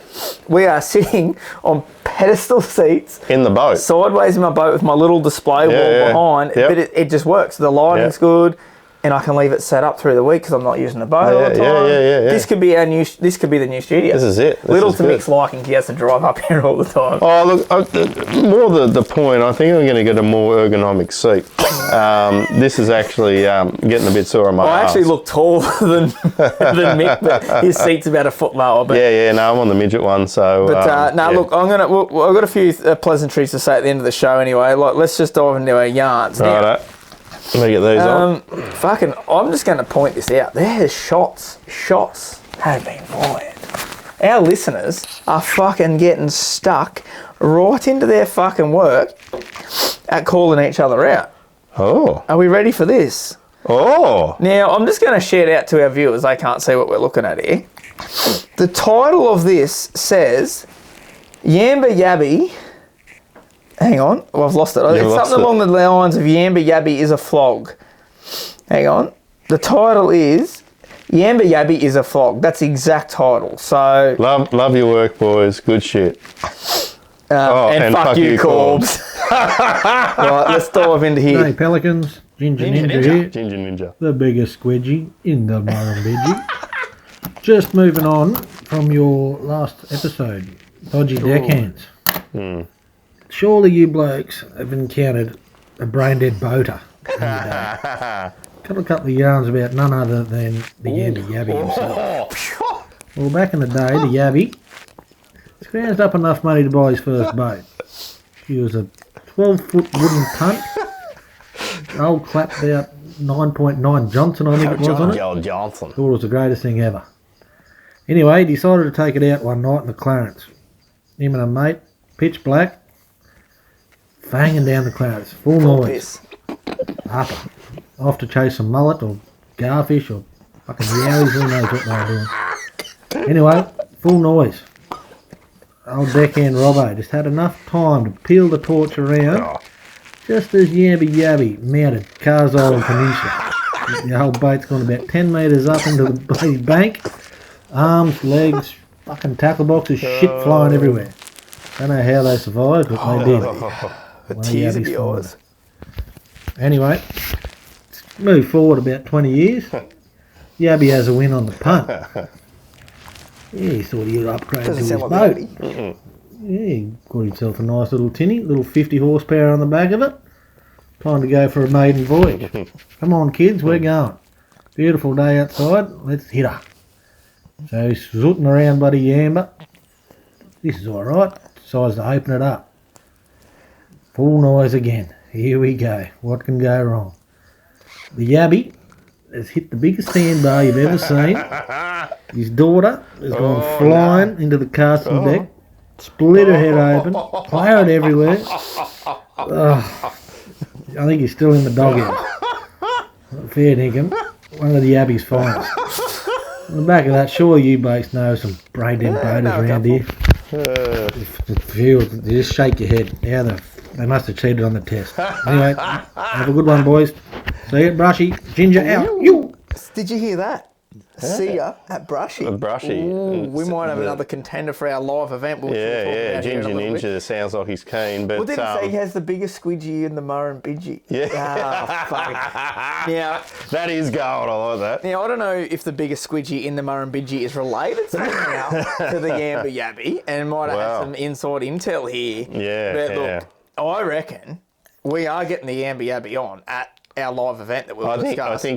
We are sitting on pedestal seats.
In the boat.
Sideways in my boat with my little display wall behind.
Yep.
But it just works. The lighting's good. And I can leave it set up through the week because I'm not using the boat all the time.
Yeah.
This could be This could be the new studio.
This is it. This
Little
is
to
good.
Mick's liking, he has to drive up here all the time.
Oh, look, more the point, I think I'm going to get a more ergonomic seat. This is actually getting a bit sore on my
I
arse.
actually look taller than Mick, but his seat's about a foot lower. But
No, I'm on the midget one, so...
look, I've got a few pleasantries to say at the end of the show anyway. Like, let's just dive into our yarns. Now,
Righto. Let me get these on.
I'm just going to point this out. There's shots have been fired. Our listeners are fucking getting stuck right into their fucking work at calling each other out.
Oh.
Are we ready for this?
Oh.
Now, I'm just going to shout out to our viewers. They can't see what we're looking at here. The title of this says, Yamba Yabby... Hang on, I've lost it. It's something along the lines of Yamba Yabby is a flog. Hang on. The title is Yamba Yabby is a flog. That's the exact title. So
Love your work, boys. Good shit.
and fuck you, Corbs. Right, let's dive into here.
Hey Pelicans, Ginger Ninja here,
Ginger Ninja.
the biggest squidgy in the Murrumbidgee. Just moving on from your last episode, Dodgy Deckhands. Surely you blokes have encountered a brain-dead boater in your day. Got a couple of yarns about none other than the Yabby Yabby himself. Well, back in the day, the Yabby scrounged up enough money to buy his first boat. She was a 12-foot wooden punt. Old clapped out 9.9 Johnson, I think it was on it.
Old Johnson.
Thought it was the greatest thing ever. Anyway, he decided to take it out one night in the Clarence. Him and a mate, pitch black, fanging down the Clarence, full noise. Upper. Off to chase some mullet or garfish or fucking yowies, who knows what they were doing. Anyway, full noise. Old deckhand Robbo just had enough time to peel the torch around just as Yabby Yabby mounted Cars Island Peninsula. The whole boat's gone about 10 metres up into the bloody bank. Arms, legs, fucking tackle boxes, shit flying everywhere. Don't know how they survived, but they did.
The tears of yours.
Anyway, move forward about 20 years. Yabby has a win on the punt. Yeah, he thought he'd upgrade to his boat. Yeah, he got himself a nice little tinny, little 50 horsepower on the back of it. Time to go for a maiden voyage. Come on, kids, we're going. Beautiful day outside, let's hit her. So he's zooting around bloody Yamba. This is alright. Decides to open it up. Full noise again. Here we go. What can go wrong? The Yabby has hit the biggest sandbar you've ever seen. His daughter has gone flying into the casting deck, split her head open, plowed everywhere. I think he's still in the doghouse. Fair dinkum. One of the Yabby's finest. On the back of that, sure you blokes know some brain-dead boaters around here. Just shake your head. How the They must have cheated on the test. Anyway, have a good one, boys. See you, Brushy. Ginger out. You.
Did you hear that? See ya at Brushy.
Brushy.
Ooh, we might have another contender for our live event. Which we'll talk about here in
Ginger
a little
Ninja
bit.
sounds like he's keen, but
Well, didn't say he has the biggest squidgy in the Murrumbidgee.
Yeah.
Ah, fuck. Now,
that is gold. I like that.
Now, I don't know if the biggest squidgy in the Murrumbidgee is related somehow to the Yamba Yabby and might have had some inside intel here.
Yeah,
But look, I reckon we are getting the Yamba Yabby on at our live event that we'll discuss.
I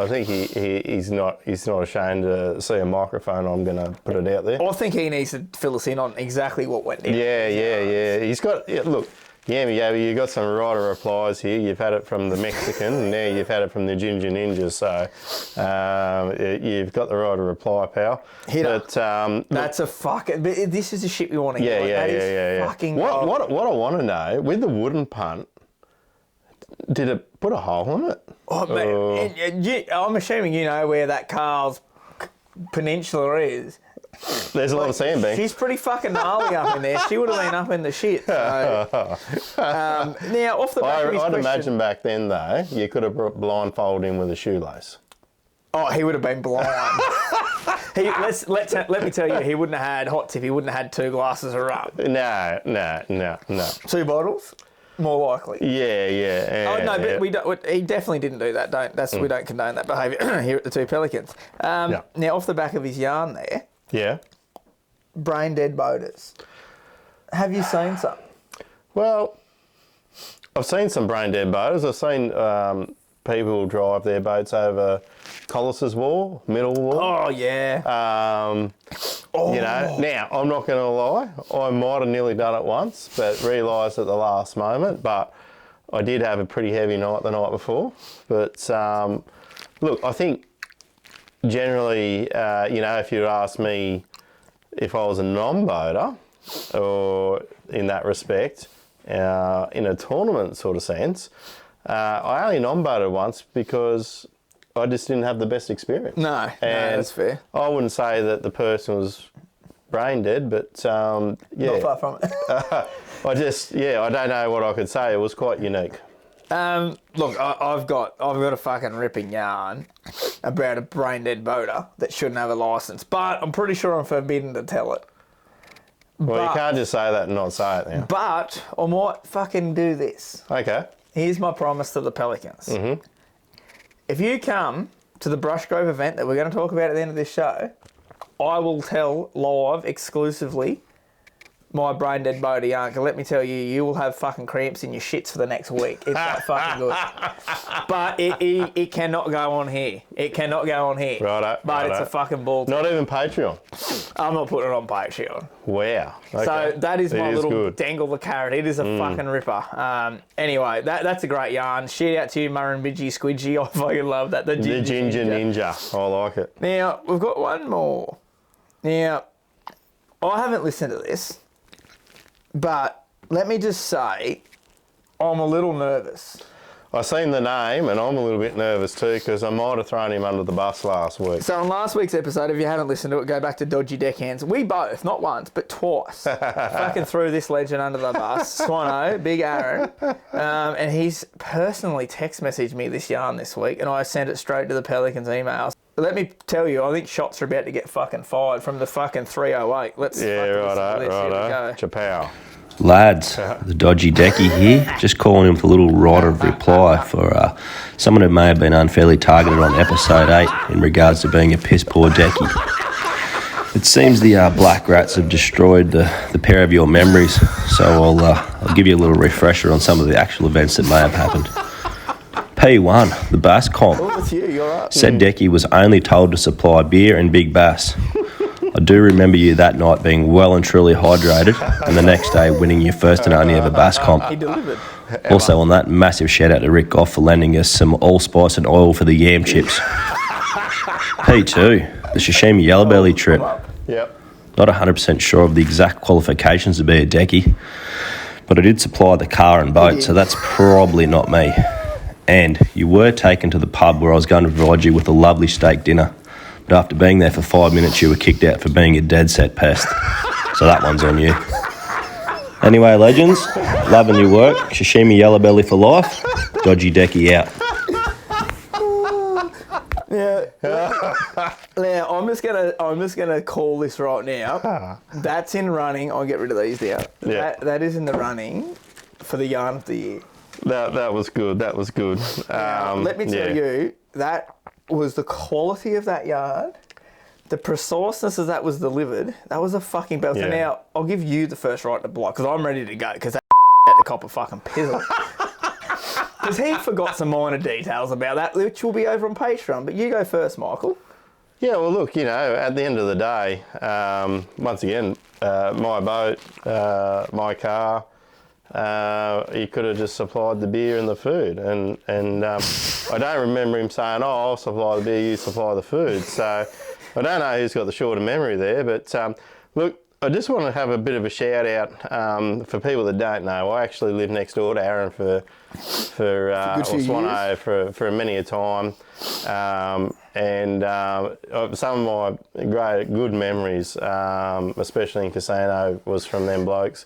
think he's not ashamed to see a microphone. I'm going to put it out there.
I think he needs to fill us in on exactly what went down.
Yeah. He's got look. Yamba Yabby, you got some righter replies here. You've had it from the Mexican, and now you've had it from the Ginger Ninja. So you've got the righter reply, pal.
That's a fucking. But this is the shit we want to hear.
Yeah.
Fucking.
What I want to know with the wooden punt, did it put a hole in it?
Oh, man, I'm assuming you know where that Carl's Peninsula is.
There's a lot of sandbanks.
She's pretty fucking gnarly up in there. She would have been up in the shit. So. Now, off the back of his
I'd
question,
imagine back then, though, you could have blindfolded him with a shoelace.
Oh, he would have been blind. Let me tell you, he wouldn't have had hot tip. He wouldn't have had 2 glasses of rum.
No.
2 bottles, more likely.
Yeah.
Oh no, but we don't. He definitely didn't do that. We don't condone that behaviour here at the Two Pelicans. Now, off the back of his yarn there.
Yeah.
Brain dead boaters. Have you seen some?
Well, I've seen some brain dead boaters. I've seen people drive their boats over Collis's Wall, Middle Wall.
Oh, yeah.
You know, now, I'm not going to lie. I might have nearly done it once, but realised at the last moment. But I did have a pretty heavy night the night before. But, look, I think generally, if you'd asked me if I was a non-boater, or in that respect, in a tournament sort of sense, I only non-boated once because I just didn't have the best experience.
No, that's fair.
I wouldn't say that the person was brain dead, but
Not far from it.
I don't know what I could say. It was quite unique.
Look, I've got a fucking ripping yarn about a brain dead boater that shouldn't have a licence, but I'm pretty sure I'm forbidden to tell it.
Well, you can't just say that and not say it now.
But I might fucking do this.
Okay.
Here's my promise to the Pelicans.
Mm-hmm.
If you come to the Brushgrove event that we're going to talk about at the end of this show, I will tell live exclusively my brain dead boater yarn. Let me tell you, you will have fucking cramps in your shits for the next week. It's that fucking good. But it cannot go on here. It cannot go on here.
Righto.
But it's a fucking ball.
Not even Patreon.
I'm not putting it on Patreon.
Wow. Okay.
So that is my little
good.
dangle the carrot. It is a fucking ripper. Anyway, that's a great yarn. Shout out to you, Murrumbidgee Squidgy. I fucking love that. The Ginger
Ninja. I like it.
Now, we've got one more. Now, I haven't listened to this, but let me just say, I'm a little nervous.
I seen the name and I'm a little bit nervous too because I might have thrown him under the bus last week.
So on last week's episode, if you haven't listened to it, go back to Dodgy Deckhands. We both, not once, but twice, fucking threw this legend under the bus. Swano, Big Aaron. And he's personally text messaged me this yarn this week and I sent it straight to the Pelicans emails. Let me tell you, I think shots are about to get fucking fired from the fucking 308. Let's fucking listen to this. Here we go.
Chapow.
Lads, the Dodgy Decky here, just calling in with a little writer of reply for someone who may have been unfairly targeted on episode 8 in regards to being a piss poor Decky. It seems the Black Rats have destroyed the pair of your memories, so I'll give you a little refresher on some of the actual events that may have happened. P1, the Bass Comp, said Decky was only told to supply beer and big bass. I do remember you that night being well and truly hydrated and the next day winning your first and only ever Bass Comp.
He delivered.
Also on that, massive shout out to Rick Goff for lending us some allspice and oil for the yam chips. P2, the Sashimi Yellowbelly trip.
Yep.
Not 100% sure of the exact qualifications to be a Decky, but I did supply the car and boat, so that's probably not me. And you were taken to the pub where I was going to provide you with a lovely steak dinner. But after being there for 5 minutes, you were kicked out for being a dead set pest. So that one's on you. Anyway, legends, loving your work. Sashimi yellow belly for life. Dodgy Decky out.
Yeah. Now I'm just gonna call this right now. That's in running. I'll get rid of these now.
Yeah.
That is in the running for the yarn of the year.
That was good. That was good.
Let me tell you, that was the quality of that yarn, the preciseness as that was delivered. That was a fucking belt. So now I'll give you the first right to block because I'm ready to go because that at the cop a fucking pizzle. Because he forgot some minor details about that, which will be over on Patreon. But you go first, Michael.
Yeah, well, look, you know, at the end of the day, once again, my boat, my car, he could have just supplied the beer and the food. And I don't remember him saying, oh, I'll supply the beer, you supply the food. So I don't know who's got the shorter memory there. But look, I just want to have a bit of a shout out for people that don't know. I actually lived next door to Aaron for many a time, and some of my great good memories, especially in casino, was from them blokes.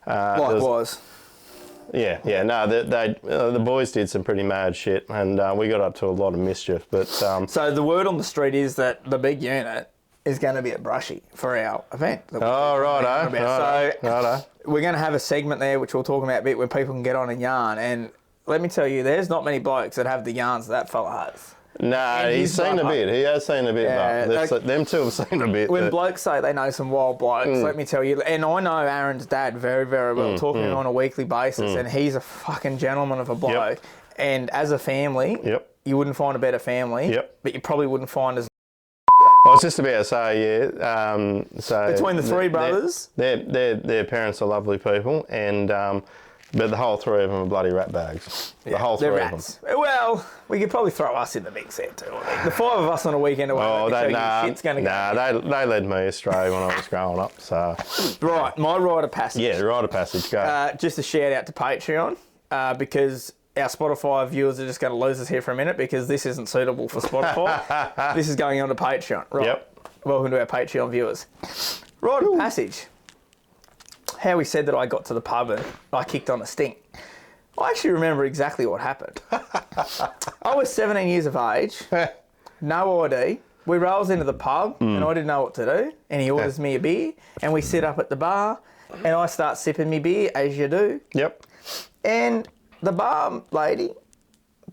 Likewise.
The boys did some pretty mad shit, and we got up to a lot of mischief. But
so the word on the street is that the big unit is going to be at Brushy for our event.
Oh, righto.
So we're going to have a segment there, which we'll talk about a bit, where people can get on and yarn. And let me tell you, there's not many blokes that have the yarns that fella has.
No, he's seen a bit. He has seen a bit, but them two have seen a bit.
When blokes say they know some wild blokes, let me tell you, and I know Aaron's dad very, very well, talking to him on a weekly basis, and he's a fucking gentleman of a bloke. Yep. And as a family, you wouldn't find a better family, but you probably wouldn't find as...
I was just about to say, so
between the three brothers,
their parents are lovely people, and but the whole three of them are bloody rat bags. The whole three of them.
Well, we could probably throw us in the mix there too. The five of us on a weekend away.
They led me astray when I was growing up. So
right, my rite of passage.
Yeah, rite of passage. Go.
Just a shout out to Patreon because our Spotify viewers are just going to lose us here for a minute because this isn't suitable for Spotify. This is going on to Patreon. Right.
Yep.
Welcome to our Patreon viewers. Rite of passage. How he said that I got to the pub and I kicked on a stink. I actually remember exactly what happened. I was 17 years of age, no ID. We rolls into the pub and I didn't know what to do. And he orders me a beer and we sit up at the bar and I start sipping me beer as you do.
Yep.
And the bar lady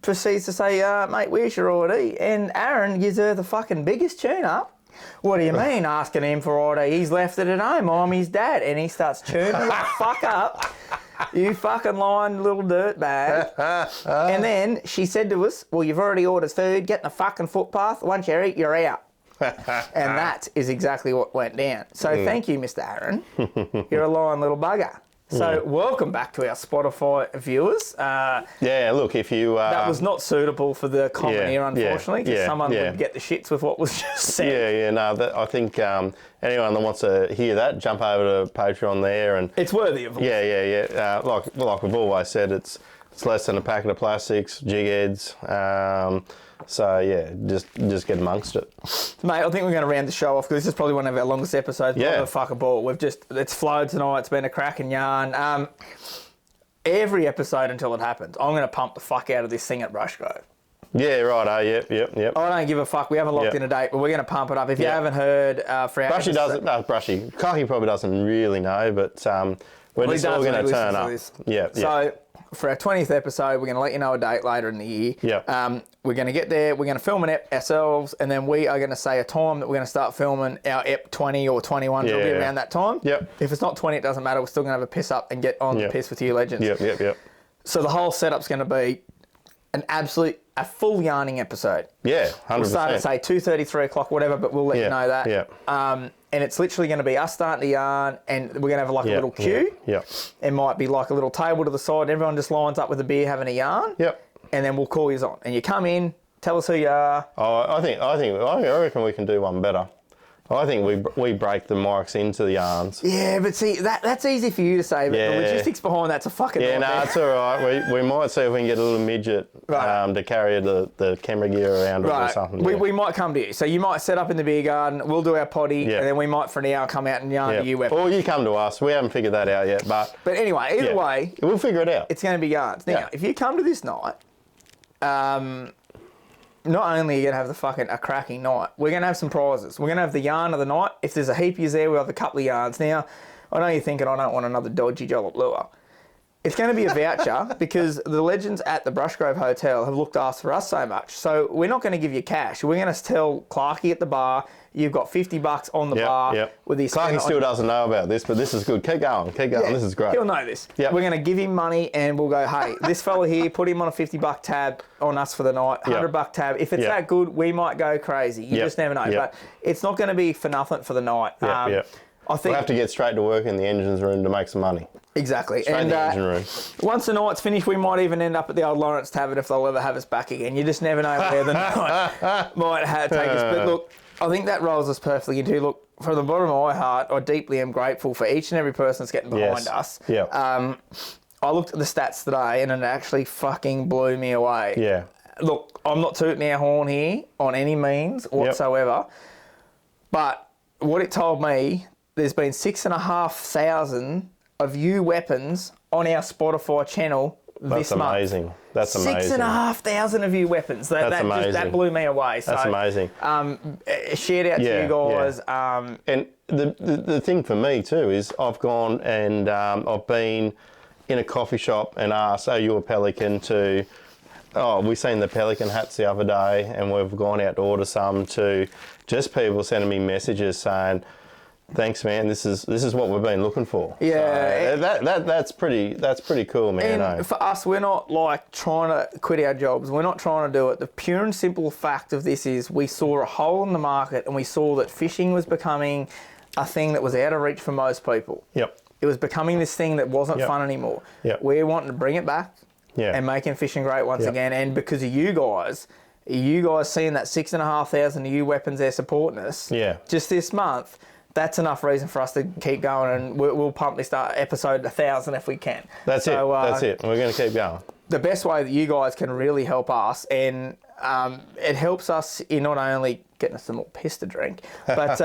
proceeds to say, mate, where's your ID? And Aaron gives her the fucking biggest tune up. What do you mean? Asking him for ID. He's left it at home. I'm his dad. And he starts tuning the fuck up. You fucking lying little dirtbag. And then she said to us, well, you've already ordered food. Get in the fucking footpath. Once you eat, you're out. And that is exactly what went down. So thank you, Mr. Aaron. You're a lying little bugger. So welcome back to our Spotify viewers.
Look, if you...
that was not suitable for the common ear, unfortunately, because someone would get the shits with what was just said.
I think anyone that wants to hear that, jump over to Patreon there. And
it's worthy of it.
Like we've always said, it's less than a packet of plastics, jig heads. Just get amongst it.
Mate, I think we're going to round the show off because this is probably one of our longest episodes.
Yeah.
Fuck a ball. It's flowed tonight. It's been a cracking yarn. Every episode until it happens, I'm going to pump the fuck out of this thing at Brushgrove.
Yeah, right. Yep.
I don't give a fuck. We haven't locked in a date, but we're going to pump it up. If you haven't heard, for our
Brushy doesn't. No, Brushy. Cocky probably doesn't really know, but we're just all going to turn up.
So for our 20th episode, we're going to let you know a date later in the year.
Yeah.
We're going to get there. We're going to film an ep ourselves, and then we are going to say a time that we're going to start filming our ep 20 or 21. It'll be around that time.
Yep.
If it's not 20, it doesn't matter. We're still going to have a piss up and get on the piss with you legends.
Yep.
So the whole setup's going to be a full yarning episode.
Yeah, 100%.
We'll start at say 2:30, 3 o'clock, whatever, but we'll let you know that.
Yeah.
And it's literally going to be us starting to yarn, and we're going to have like a little queue.
Yeah.
It might be like a little table to the side, and everyone just lines up with a beer having a yarn.
Yep.
And then we'll call you on, and you come in, tell us who you are.
Oh, I reckon we can do one better. I think we break the mics into the yarns.
Yeah, but see, that's easy for you to say, but the logistics behind that's a fucking
Yeah,
nightmare.
no, it's all right. We might see if we can get a little midget to carry the camera gear around or something.
We might come to you. So you might set up in the beer garden, we'll do our potty, and then we might for an hour come out and yarn to you.
Or you come to us. We haven't figured that out yet. But
anyway, either way,
we'll figure it out.
It's going to be yarns. Now, if you come to this night, not only are you going to have a cracking night, we're going to have some prizes. We're going to have the yarn of the night. If there's a heap of you there, we'll have a couple of yarns. Now, I know you're thinking I don't want another dodgy jollop lure. It's going to be a voucher because the legends at the Brushgrove Hotel have looked after us so much. So we're not going to give you cash. We're going to tell Clarky at the bar, you've got $50 on the bar. With his
Clarky still doesn't know about this, but this is good. Keep going. This is great.
He'll know this. We're going to give him money and we'll go, hey, this fella here, put him on a $50 tab on us for the night, $100 tab. If it's that good, we might go crazy. You just never know. But it's not going to be for nothing for the night. I think
we'll have to get straight to work in the engines room to make some money.
Exactly.
Straight in the engine room.
Once the night's finished, we might even end up at the old Lawrence Tavern if they'll ever have us back again. You just never know where the night might take us. But look, I think that rolls us perfectly into, look, from the bottom of my heart, I deeply am grateful for each and every person that's getting behind us. I looked at the stats today and it actually fucking blew me away. Look, I'm not tooting our horn here on any means whatsoever, but what it told me, there's been 6,500 of you weapons on our Spotify channel this month.
Amazing. That's amazing.
6,500 of you weapons.
That's amazing.
That blew me away. So,
that's amazing.
Shout out to you guys.
And the thing for me too is I've gone and I've been in a coffee shop and asked, are you a Pelican, to... Oh, we seen the Pelican hats the other day and we've gone out to order some, to just people sending me messages saying, thanks, man. This is what we've been looking for.
Yeah,
so that's pretty cool, man.
And for us, we're not like trying to quit our jobs. We're not trying to do it. The pure and simple fact of this is we saw a hole in the market and we saw that fishing was becoming a thing that was out of reach for most people. It was becoming this thing that wasn't fun anymore. We're wanting to bring it back and making fishing great once again. And because of you guys seeing that 6,500 of you weapons there supporting us just this month, that's enough reason for us to keep going, and we'll pump this episode 1,000 if we can.
That's it. We're going to keep going.
The best way that you guys can really help us, and it helps us in not only getting us some more piss to drink, but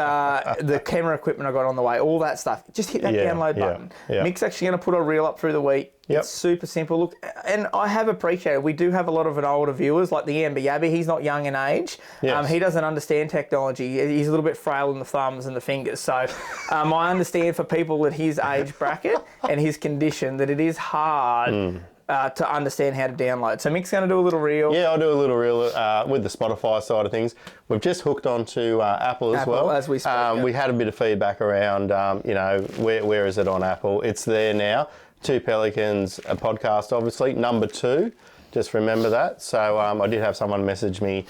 the camera equipment I got on the way, all that stuff. Just hit that download button. Mick's actually going to put a reel up through the week. It's super simple. Look, and I have appreciated, we do have a lot of older viewers, like the Yamba Yabby. He's not young in age. He doesn't understand technology. He's a little bit frail in the thumbs and the fingers. So I understand for people at his age bracket and his condition that it is hard to understand how to download. So Mick's going to do a little reel. Yeah,
I'll do a little reel with the Spotify side of things. We've just hooked onto Apple as well.
As we spoke,
we had a bit of feedback around, where is it on Apple? It's there now. Two Pelicans, a podcast, obviously. Number 2. Just remember that. So I did have someone message me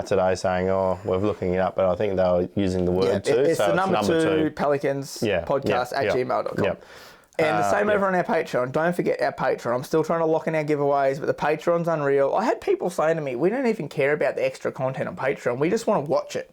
today saying, we're looking it up, but I think they were using the word 2.
It's
so
the number 2 Pelicans podcast at gmail.com. And the same over on our Patreon. Don't forget our Patreon. I'm still trying to lock in our giveaways, but the Patreon's unreal. I had people saying to me, we don't even care about the extra content on Patreon. We just want to watch it.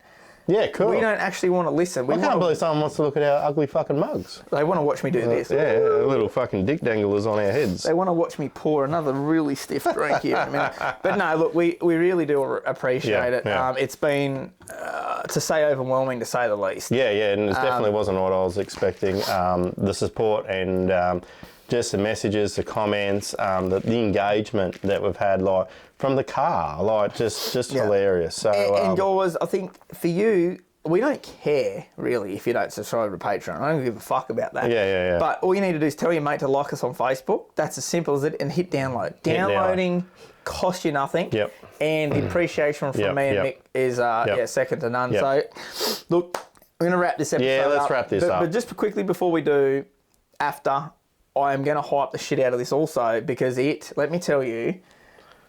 Yeah, cool.
We don't actually want to listen.
I can't believe someone wants to look at our ugly fucking mugs.
They want to watch me do this.
Yeah, little fucking dick danglers on our heads.
They want to watch me pour another really stiff drink here in a minute. But no, look, we really do appreciate it. It's been, to say overwhelming, to say the least.
Yeah, and it definitely wasn't what I was expecting. The support and... just the messages, the comments, the engagement that we've had, like from the car, like just hilarious. So,
and guys, I think for you, we don't care really if you don't subscribe to Patreon. I don't give a fuck about that.
Yeah.
But all you need to do is tell your mate to like us on Facebook. That's as simple as it, and hit download. Downloading costs you nothing. And the appreciation from me and Mick is second to none. So, look, we're going to wrap this episode up.
Yeah, let's wrap this up.
But just quickly before we do, after, I am going to hype the shit out of this also, because let me tell you,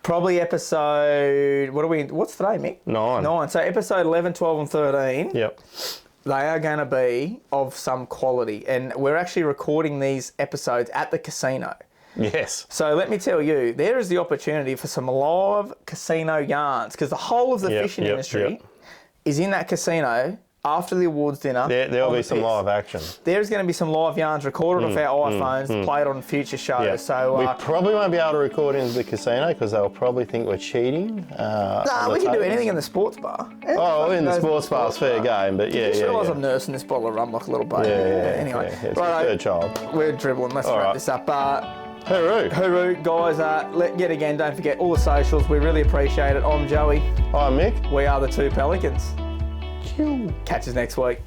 probably episode, what's today, Mick? 9. So episode 11, 12 and 13. They are going to be of some quality. And we're actually recording these episodes at the casino.
Yes.
So let me tell you, there is the opportunity for some live casino yarns, because the whole of the fishing industry is in that casino after the awards dinner.
There'll
on
be
the
some
piss,
live action.
There's going to be some live yarns recorded off our iPhones, played on future shows.
Yeah.
So
we probably won't be able to record into the casino because they'll probably think we're cheating.
nah, we can do anything in the sports bar.
Oh, in the sports bar's fair game, but yeah,
I just realised
yeah.
I'm nursing this bottle of rum like a little baby.
Yeah,
Anyway,
yeah, it's my third child.
we're dribbling. Let's
All
wrap
right.
this up.
Hooroo.
Hooroo, guys, yet again, don't forget all the socials. We really appreciate it. I'm Joey.
Hi, Mick.
We are the Two Pelicans. Catch us next week.